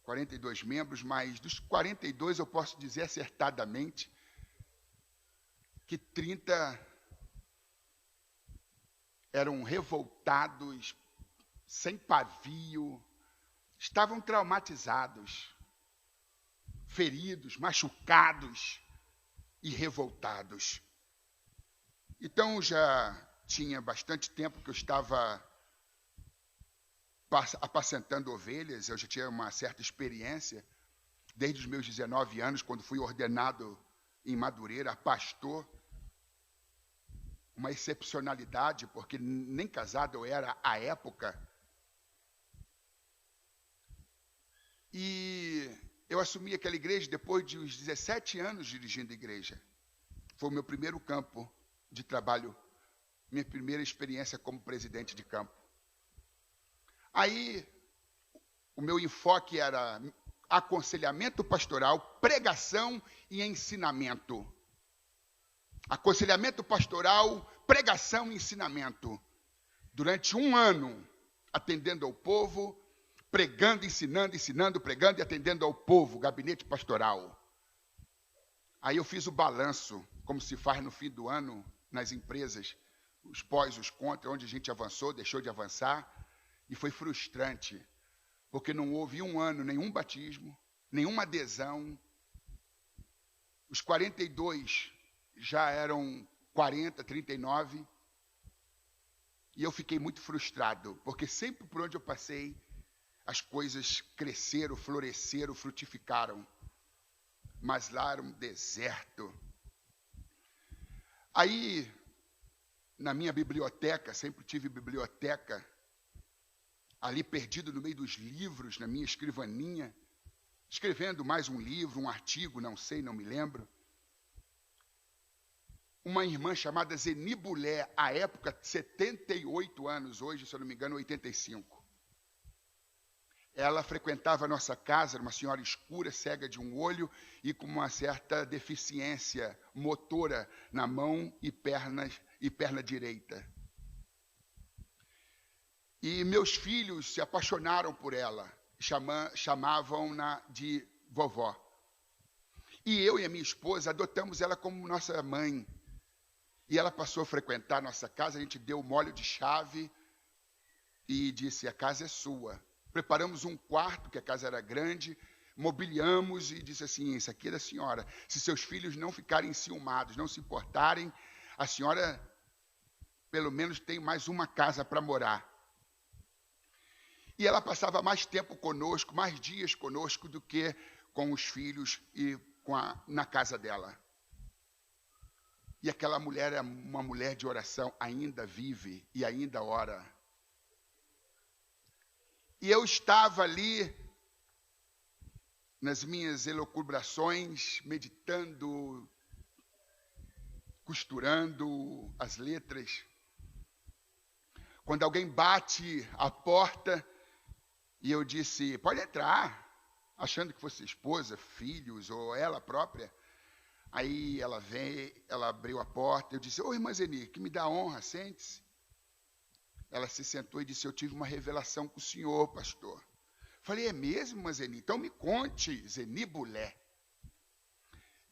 42 membros, mas dos 42 eu posso dizer acertadamente que 30 eram revoltados, sem pavio, estavam traumatizados, feridos, machucados e revoltados. Então já tinha bastante tempo que eu estava apacentando ovelhas, eu já tinha uma certa experiência, desde os meus 19 anos, quando fui ordenado em Madureira, pastor, uma excepcionalidade, porque nem casado eu era à época. E eu assumi aquela igreja depois de uns 17 anos dirigindo a igreja. Foi o meu primeiro campo de trabalho, minha primeira experiência como presidente de campo. Aí, o meu enfoque era aconselhamento pastoral, pregação e ensinamento. Aconselhamento pastoral, pregação e ensinamento. Durante um ano, atendendo ao povo, pregando, ensinando, pregando e atendendo ao povo, gabinete pastoral. Aí eu fiz o balanço, como se faz no fim do ano, nas empresas, os pós, os contra, onde a gente avançou, deixou de avançar, e foi frustrante, porque não houve um ano, nenhum batismo, nenhuma adesão. Os 42 já eram 40, 39, e eu fiquei muito frustrado, porque sempre por onde eu passei, as coisas cresceram, floresceram, frutificaram, mas lá era um deserto. Aí, na minha biblioteca, sempre tive biblioteca, ali perdido no meio dos livros, na minha escrivaninha, escrevendo mais um livro, um artigo, não sei, não me lembro. Uma irmã chamada Zeni Bulé, à época, 78 anos, hoje, se eu não me engano, 85. Ela frequentava a nossa casa, era uma senhora escura, cega de um olho e com uma certa deficiência motora na mão e perna direita. E meus filhos se apaixonaram por ela, chamavam-na de vovó. E eu e a minha esposa adotamos ela como nossa mãe. E ela passou a frequentar a nossa casa, a gente deu o molho de chave e disse, a casa é sua. Preparamos um quarto, que a casa era grande, mobiliamos e disse assim, isso aqui é da senhora. Se seus filhos não ficarem enciumados, não se importarem, a senhora pelo menos tem mais uma casa para morar. E ela passava mais tempo conosco, mais dias conosco do que com os filhos e na casa dela. E aquela mulher é uma mulher de oração, ainda vive e ainda ora. E eu estava ali, nas minhas elucubrações, meditando, costurando as letras, quando alguém bate a porta, e eu disse, pode entrar, achando que fosse esposa, filhos, ou ela própria. Aí ela veio, ela abriu a porta, eu disse, ô irmã Zeni, que me dá honra, sente-se. Ela se sentou e disse, eu tive uma revelação com o senhor, pastor. Falei, é mesmo, irmã Zeni? Então me conte, Zeni Bulé.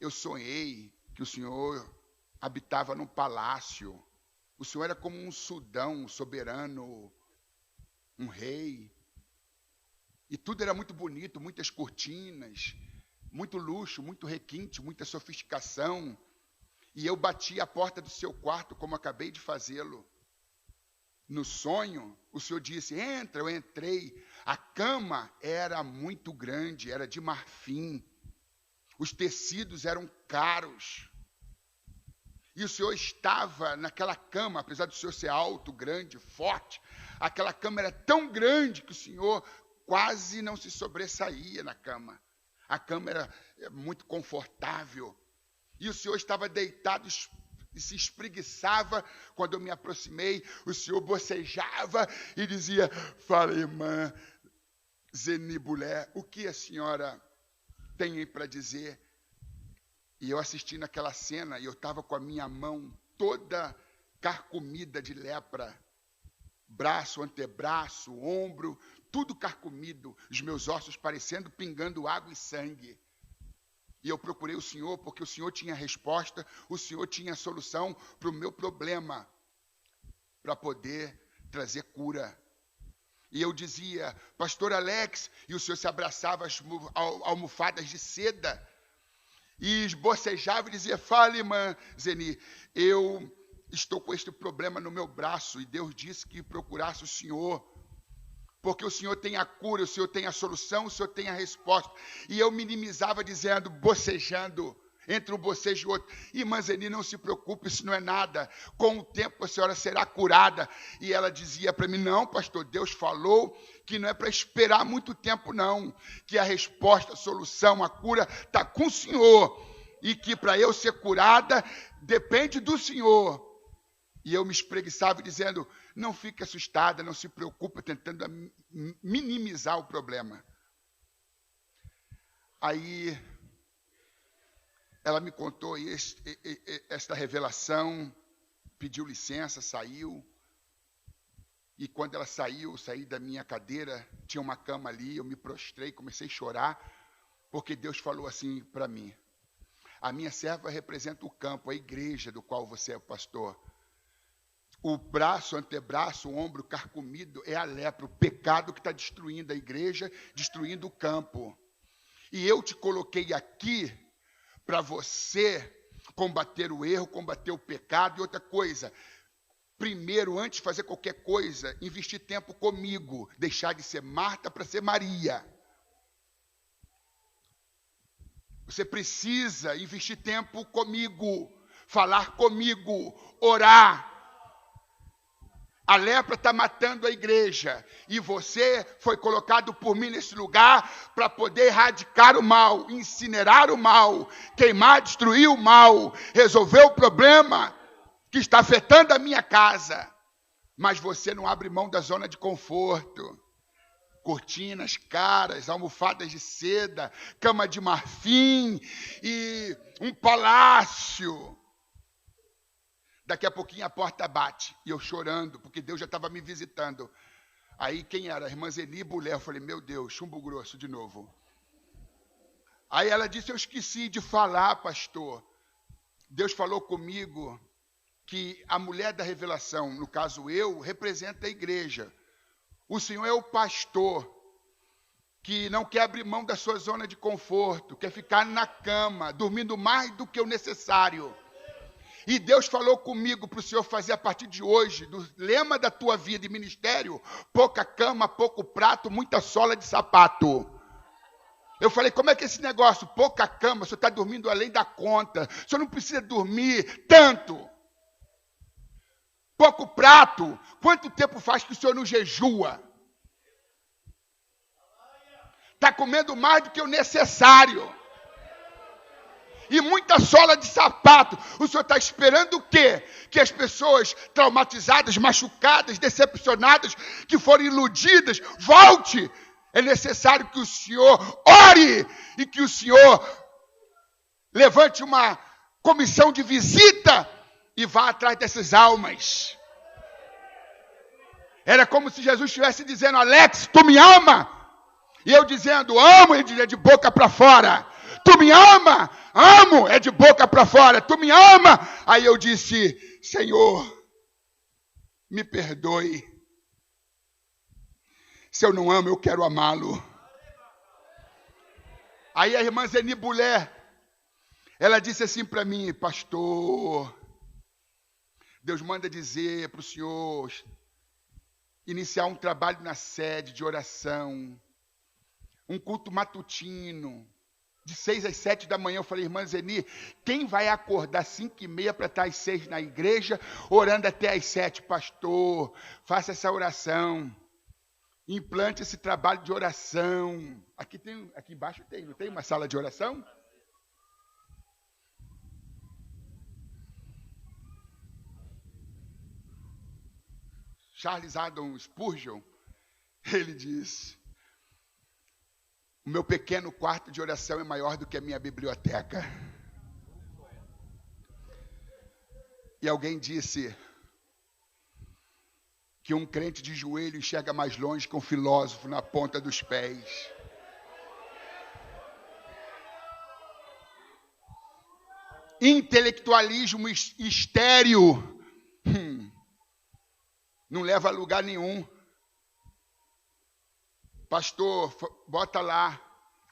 Eu sonhei que o senhor habitava num palácio. O senhor era como um sultão, um soberano, um rei. E tudo era muito bonito, muitas cortinas, muito luxo, muito requinte, muita sofisticação. E eu bati a porta do seu quarto, como acabei de fazê-lo. No sonho, o senhor disse, entra, eu entrei. A cama era muito grande, era de marfim. Os tecidos eram caros. E o senhor estava naquela cama, apesar do senhor ser alto, grande, forte. Aquela cama era tão grande que o senhor quase não se sobressaía na cama. A cama era muito confortável. E o senhor estava deitado e se espreguiçava. Quando eu me aproximei, o senhor bocejava e dizia, fala, irmã Zeni Bulé, o que a senhora tem para dizer? E eu assisti naquela cena e eu estava com a minha mão toda carcomida de lepra. braço, antebraço, ombro, tudo carcomido, os meus ossos parecendo pingando água e sangue. E eu procurei o Senhor porque o Senhor tinha a resposta, o Senhor tinha a solução para o meu problema, para poder trazer cura. E eu dizia, pastor Alex, e o Senhor se abraçava as almofadas de seda, e esbocejava e dizia, fale, irmã Zeni, eu estou com este problema no meu braço, e Deus disse que procurasse o Senhor, porque o Senhor tem a cura, o Senhor tem a solução, o Senhor tem a resposta. E eu minimizava dizendo, bocejando, entre um bocejo e outro, irmã Zeni, não se preocupe, isso não é nada, com o tempo a senhora será curada. E ela dizia para mim, não, pastor, Deus falou que não é para esperar muito tempo não, que a resposta, a solução, a cura está com o Senhor, e que para eu ser curada, depende do Senhor. E eu me espreguiçava dizendo, não fique assustada, não se preocupe, tentando minimizar o problema. Aí ela me contou esta revelação, pediu licença, saiu. E quando ela saiu, saí da minha cadeira, tinha uma cama ali, eu me prostrei, comecei a chorar, porque Deus falou assim para mim, a minha serva representa o campo, a igreja do qual você é o pastor. O braço, antebraço, o ombro carcomido é a lepra, o pecado que está destruindo a igreja, destruindo o campo. E eu te coloquei aqui para você combater o erro, combater o pecado. E outra coisa, primeiro, antes de fazer qualquer coisa, investir tempo comigo, deixar de ser Marta para ser Maria. Você precisa investir tempo comigo, falar comigo, orar. A lepra está matando a igreja. E você foi colocado por mim nesse lugar para poder erradicar o mal, incinerar o mal, queimar, destruir o mal, resolver o problema que está afetando a minha casa. Mas você não abre mão da zona de conforto. Cortinas caras, almofadas de seda, cama de marfim e um palácio. Daqui a pouquinho a porta bate, e eu chorando, porque Deus já estava me visitando. Aí quem era? A irmã Zeni Bulé. Eu falei, meu Deus, chumbo grosso de novo. Aí ela disse, eu esqueci de falar, pastor. Deus falou comigo que a mulher da revelação, no caso eu, representa a igreja. O Senhor é o pastor que não quer abrir mão da sua zona de conforto, quer ficar na cama, dormindo mais do que o necessário. E Deus falou comigo para o Senhor fazer a partir de hoje, do lema da tua vida e ministério, pouca cama, pouco prato, muita sola de sapato. Eu falei, como é que é esse negócio? Pouca cama, o senhor está dormindo além da conta, o senhor não precisa dormir tanto. Pouco prato, quanto tempo faz que o senhor não jejua? Está comendo mais do que o necessário. E muita sola de sapato. O senhor está esperando o quê? Que as pessoas traumatizadas, machucadas, decepcionadas, que foram iludidas, volte. É necessário que o senhor ore e que o senhor levante uma comissão de visita e vá atrás dessas almas. Era como se Jesus estivesse dizendo, Alex, tu me ama? E eu dizendo, amo, ele dizia de boca para fora. Tu me ama? Amo, é de boca para fora. Tu me ama? Aí eu disse, Senhor, me perdoe. Se eu não amo, eu quero amá-lo. Aí a irmã Zeni Bulé, ela disse assim para mim, pastor, Deus manda dizer para o senhor iniciar um trabalho na sede de oração, um culto matutino, de 6 às 7 da manhã. Eu falei, irmã Zeni, quem vai acordar 5h30 para estar às 6 na igreja, orando até às 7? Pastor, faça essa oração, implante esse trabalho de oração. Aqui embaixo não tem uma sala de oração? Charles Haddon Spurgeon, ele diz, o meu pequeno quarto de oração é maior do que a minha biblioteca. E alguém disse que um crente de joelho enxerga mais longe que um filósofo na ponta dos pés. Intelectualismo estéril não leva a lugar nenhum. Pastor, bota lá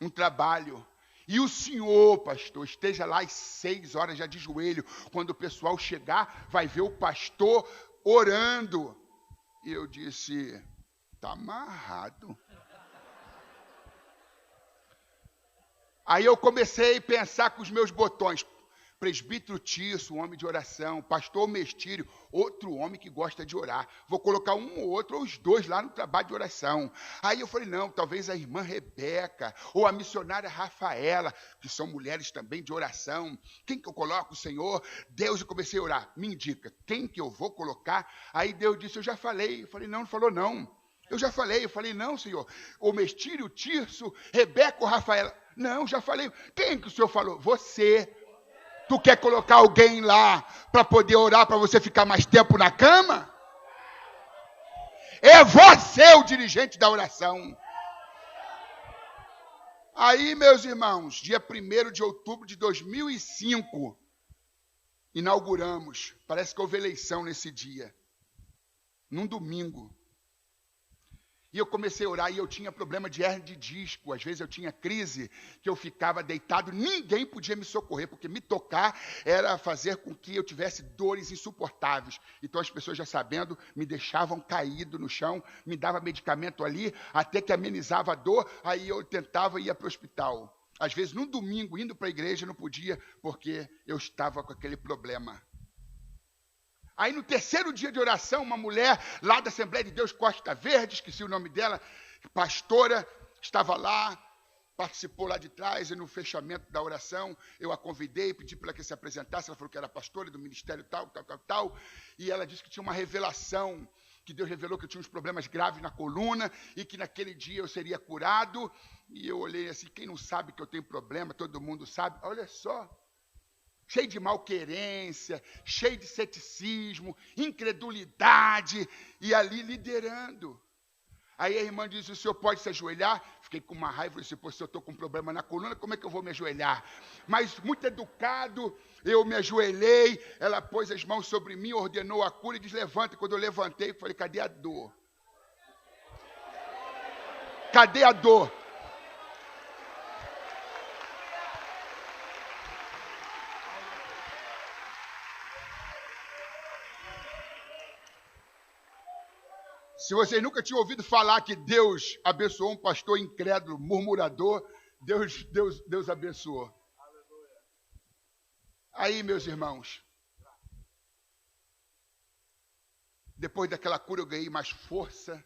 um trabalho. E o senhor, pastor, esteja lá às 6 horas já de joelho. Quando o pessoal chegar, vai ver o pastor orando. E eu disse, está amarrado. Aí eu comecei a pensar com os meus botões. Presbítero Tirso, um homem de oração. Pastor Mestírio, outro homem que gosta de orar. Vou colocar um ou outro, ou os dois lá no trabalho de oração. Aí eu falei, não, talvez a irmã Rebeca, ou a missionária Rafaela, que são mulheres também de oração. Quem que eu coloco, Senhor? Deus, eu comecei a orar. Me indica, quem que eu vou colocar? Aí Deus disse, eu já falei. Eu falei, não falou não. Eu já falei. Eu falei, não, Senhor. O Mestírio, o Tirso, Rebeca ou Rafaela? Não, já falei. Quem que o Senhor falou? Você. Tu quer colocar alguém lá para poder orar, para você ficar mais tempo na cama? É você o dirigente da oração. Aí, meus irmãos, dia 1º de outubro de 2005, inauguramos. Parece que houve eleição nesse dia. Num domingo. E eu comecei a orar e eu tinha problema de hernia de disco. Às vezes eu tinha crise que eu ficava deitado, ninguém podia me socorrer, porque me tocar era fazer com que eu tivesse dores insuportáveis. Então as pessoas já sabendo, me deixavam caído no chão, me dava medicamento ali, até que amenizava a dor, aí eu tentava ir para o hospital. Às vezes no domingo, indo para a igreja, não podia, porque eu estava com aquele problema. Aí no 3º dia de oração, uma mulher lá da Assembleia de Deus Costa Verde, esqueci o nome dela, pastora, estava lá, participou lá de trás, e no fechamento da oração, eu a convidei, pedi para ela que se apresentasse, ela falou que era pastora do ministério tal, e ela disse que tinha uma revelação, que Deus revelou que eu tinha uns problemas graves na coluna, e que naquele dia eu seria curado, e eu olhei assim, quem não sabe que eu tenho problema, todo mundo sabe, olha só. Cheio de malquerência, cheio de ceticismo, incredulidade, e ali liderando. Aí a irmã disse, o senhor pode se ajoelhar? Fiquei com uma raiva, falei assim, pô, se eu estou com um problema na coluna, como é que eu vou me ajoelhar? Mas muito educado, eu me ajoelhei, ela pôs as mãos sobre mim, ordenou a cura e disse, levanta. Quando eu levantei, eu falei, cadê a dor? Cadê a dor? Se vocês nunca tinham ouvido falar que Deus abençoou um pastor incrédulo, murmurador, Deus abençoou. Aí, meus irmãos, depois daquela cura eu ganhei mais força,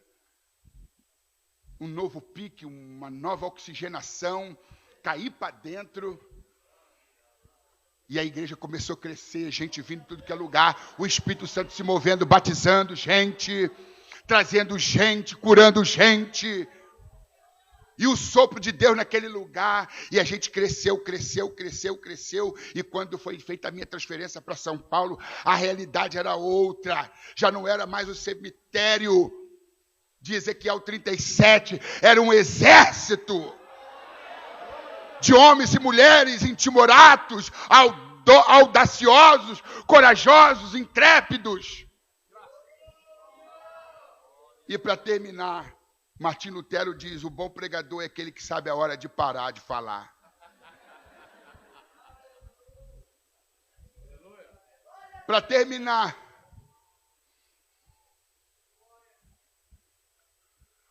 um novo pique, uma nova oxigenação, caí para dentro. E a igreja começou a crescer, gente vindo de tudo que é lugar, o Espírito Santo se movendo, batizando gente, trazendo gente, curando gente, e o sopro de Deus naquele lugar, e a gente cresceu, e quando foi feita a minha transferência para São Paulo, a realidade era outra, já não era mais o cemitério de Ezequiel 37, era um exército de homens e mulheres intimoratos, audaciosos, corajosos, intrépidos. E para terminar, Martim Lutero diz, o bom pregador é aquele que sabe a hora de parar de falar. Para terminar,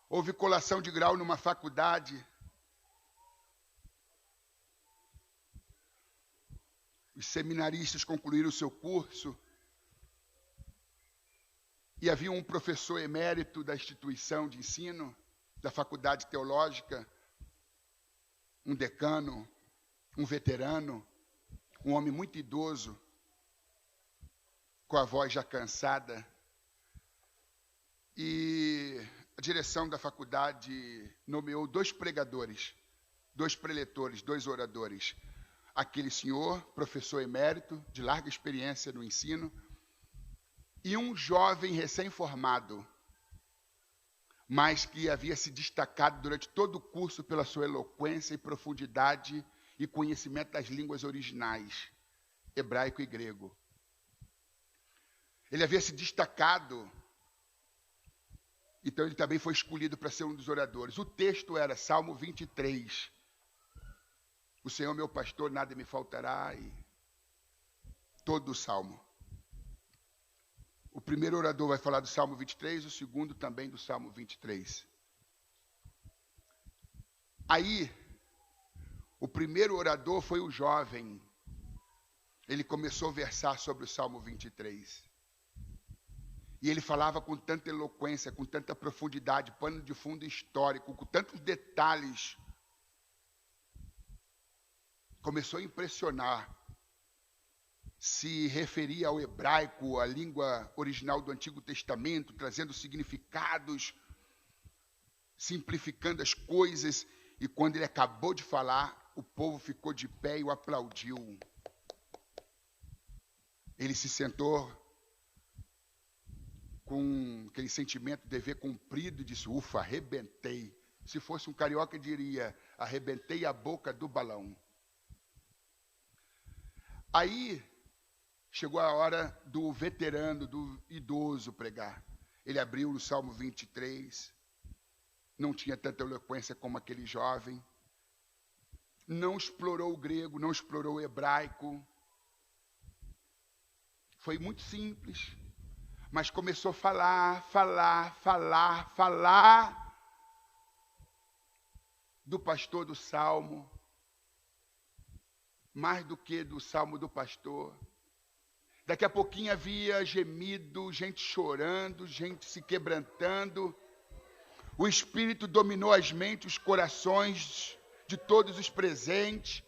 houve colação de grau numa faculdade. Os seminaristas concluíram o seu curso. E havia um professor emérito da instituição de ensino, da faculdade teológica, um decano, um veterano, um homem muito idoso, com a voz já cansada. E a direção da faculdade nomeou 2 pregadores, 2 preletores, 2 oradores. Aquele senhor, professor emérito, de larga experiência no ensino, e um jovem recém-formado, mas que havia se destacado durante todo o curso pela sua eloquência e profundidade e conhecimento das línguas originais, hebraico e grego. Ele havia se destacado, então ele também foi escolhido para ser um dos oradores. O texto era Salmo 23. O Senhor meu pastor, nada me faltará, e todo o Salmo. O primeiro orador vai falar do Salmo 23, o segundo também do Salmo 23. Aí, o primeiro orador foi o jovem. Ele começou a versar sobre o Salmo 23. E ele falava com tanta eloquência, com tanta profundidade, pano de fundo histórico, com tantos detalhes. Começou a impressionar. Se referia ao hebraico, a língua original do Antigo Testamento, trazendo significados, simplificando as coisas. E quando ele acabou de falar, o povo ficou de pé e o aplaudiu. Ele se sentou com aquele sentimento de dever cumprido e disse, ufa, arrebentei. Se fosse um carioca, diria, arrebentei a boca do balão. Aí chegou a hora do veterano, do idoso pregar. Ele abriu o Salmo 23, não tinha tanta eloquência como aquele jovem, não explorou o grego, não explorou o hebraico. Foi muito simples, mas começou a falar do pastor do Salmo, mais do que do Salmo do pastor. Daqui a pouquinho havia gemido, gente chorando, gente se quebrantando. O Espírito dominou as mentes, os corações de todos os presentes.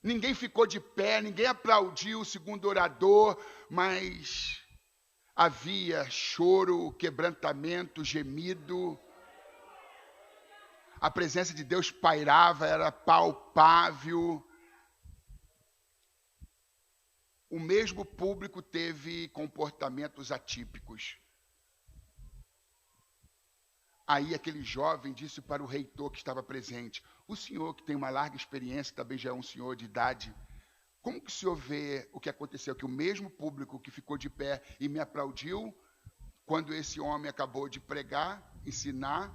Ninguém ficou de pé, ninguém aplaudiu o segundo orador, mas havia choro, quebrantamento, gemido. A presença de Deus pairava, era palpável. O mesmo público teve comportamentos atípicos. Aí aquele jovem disse para o reitor que estava presente, o senhor que tem uma larga experiência, também já é um senhor de idade, como que o senhor vê o que aconteceu? Que o mesmo público que ficou de pé e me aplaudiu, quando esse homem acabou de pregar, ensinar,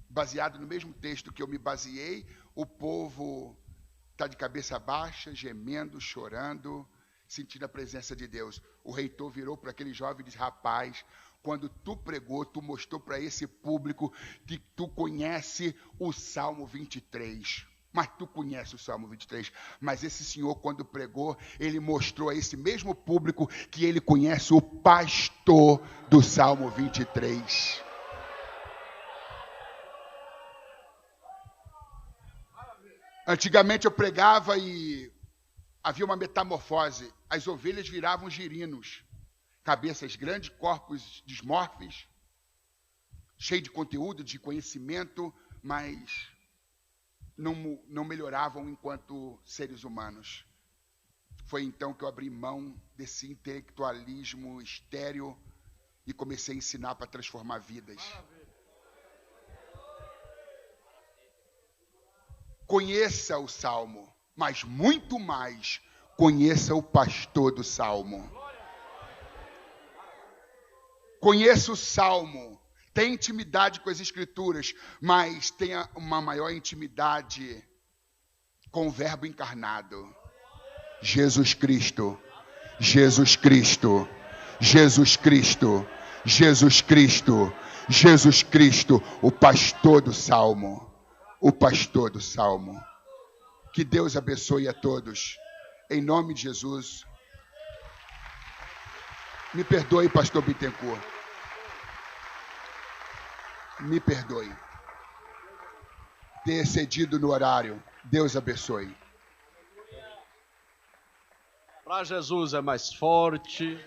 baseado no mesmo texto que eu me baseei, o povo está de cabeça baixa, gemendo, chorando, sentindo a presença de Deus. O reitor virou para aquele jovem e disse, rapaz, quando tu pregou, tu mostrou para esse público que tu conhece o Salmo 23. Mas tu conhece o Salmo 23. Mas esse senhor, quando pregou, ele mostrou a esse mesmo público que ele conhece o pastor do Salmo 23. Antigamente eu pregava e havia uma metamorfose. As ovelhas viravam girinos. Cabeças grandes, corpos dismórfes, cheio de conteúdo, de conhecimento, mas não melhoravam enquanto seres humanos. Foi então que eu abri mão desse intelectualismo estéril e comecei a ensinar para transformar vidas. Conheça o Salmo, mas muito mais, conheça o pastor do Salmo. Conheça o Salmo, tenha intimidade com as Escrituras, mas tenha uma maior intimidade com o Verbo encarnado. Jesus Cristo, Jesus Cristo, Jesus Cristo, Jesus Cristo, Jesus Cristo, o pastor do Salmo, o pastor do Salmo. Que Deus abençoe a todos, em nome de Jesus. Me perdoe, pastor Bittencourt. Me perdoe. Ter excedido no horário. Deus abençoe. Para Jesus é mais forte.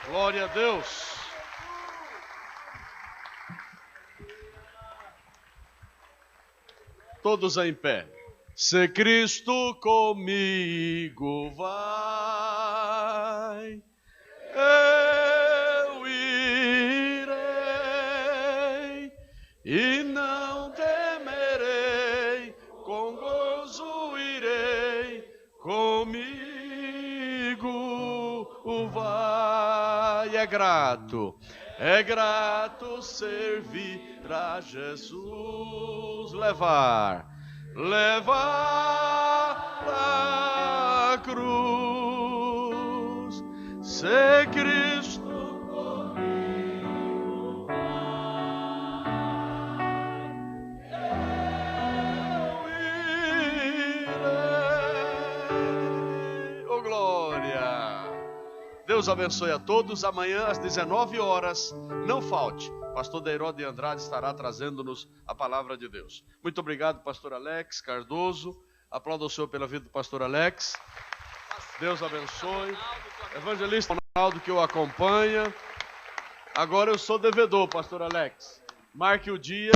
Glória a Deus. Todos em pé. Se Cristo comigo vai, eu vai. É grato servir a Jesus, levar a cruz, ser Cristo comigo eu irei. Oh, glória! Deus abençoe a todos. Amanhã às 19 horas, não falte. Pastor Deiró de Andrade estará trazendo-nos a palavra de Deus. Muito obrigado, pastor Alex Cardoso. Aplauda o Senhor pela vida do pastor Alex. Deus abençoe. Evangelista Ronaldo que o acompanha. Agora eu sou devedor, pastor Alex. Marque o dia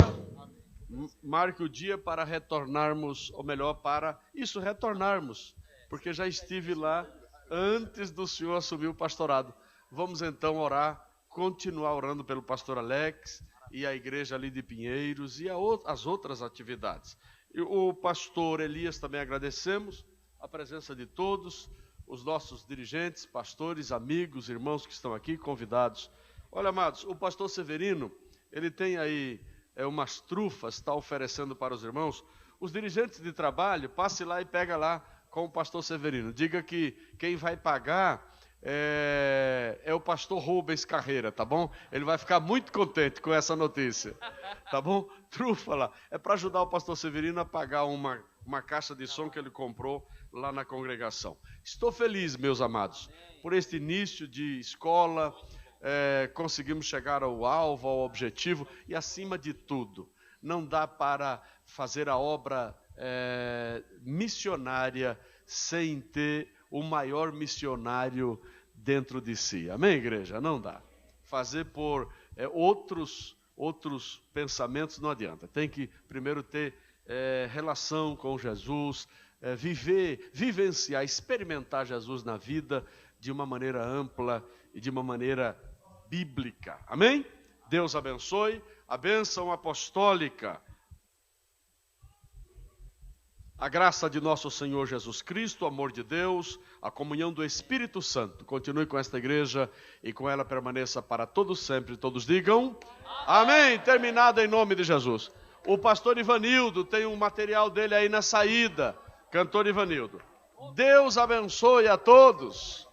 para retornarmos, ou melhor, para isso, retornarmos. Porque já estive lá antes do senhor assumir o pastorado. Vamos então orar. Continuar orando pelo pastor Alex e a igreja ali de Pinheiros e as outras atividades. E o pastor Elias também agradecemos a presença de todos, os nossos dirigentes, pastores, amigos, irmãos que estão aqui, convidados. Olha, amados, o pastor Severino, ele tem aí umas trufas, está oferecendo para os irmãos. Os dirigentes de trabalho, passe lá e pega lá com o pastor Severino. Diga que quem vai pagar é o pastor Rubens Carreira, tá bom? Ele vai ficar muito contente com essa notícia, tá bom? Trufa lá. É para ajudar o pastor Severino a pagar uma caixa de som que ele comprou lá na congregação. Estou feliz, meus amados, por este início de escola. Conseguimos chegar ao alvo, ao objetivo e, acima de tudo, não dá para fazer a obra missionária sem ter o maior missionário dentro de si. Amém, igreja? Não dá. Fazer por outros pensamentos não adianta. Tem que primeiro ter relação com Jesus, vivenciar, experimentar Jesus na vida de uma maneira ampla e de uma maneira bíblica. Amém? Deus abençoe. A bênção apostólica. A graça de nosso Senhor Jesus Cristo, o amor de Deus, a comunhão do Espírito Santo. Continue com esta igreja e com ela permaneça para todos sempre. Todos digam amém. Terminado em nome de Jesus. O pastor Ivanildo tem um material dele aí na saída. Cantor Ivanildo. Deus abençoe a todos.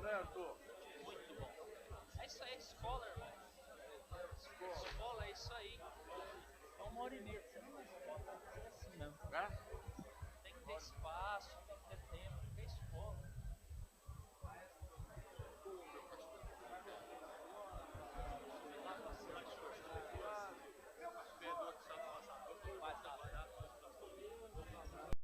Né, Arthur? Muito bom. É isso aí, escola, irmão. Escola é isso aí. É 1h30. Você não vai escola, tem que ser assim mesmo. Tem que ter espaço.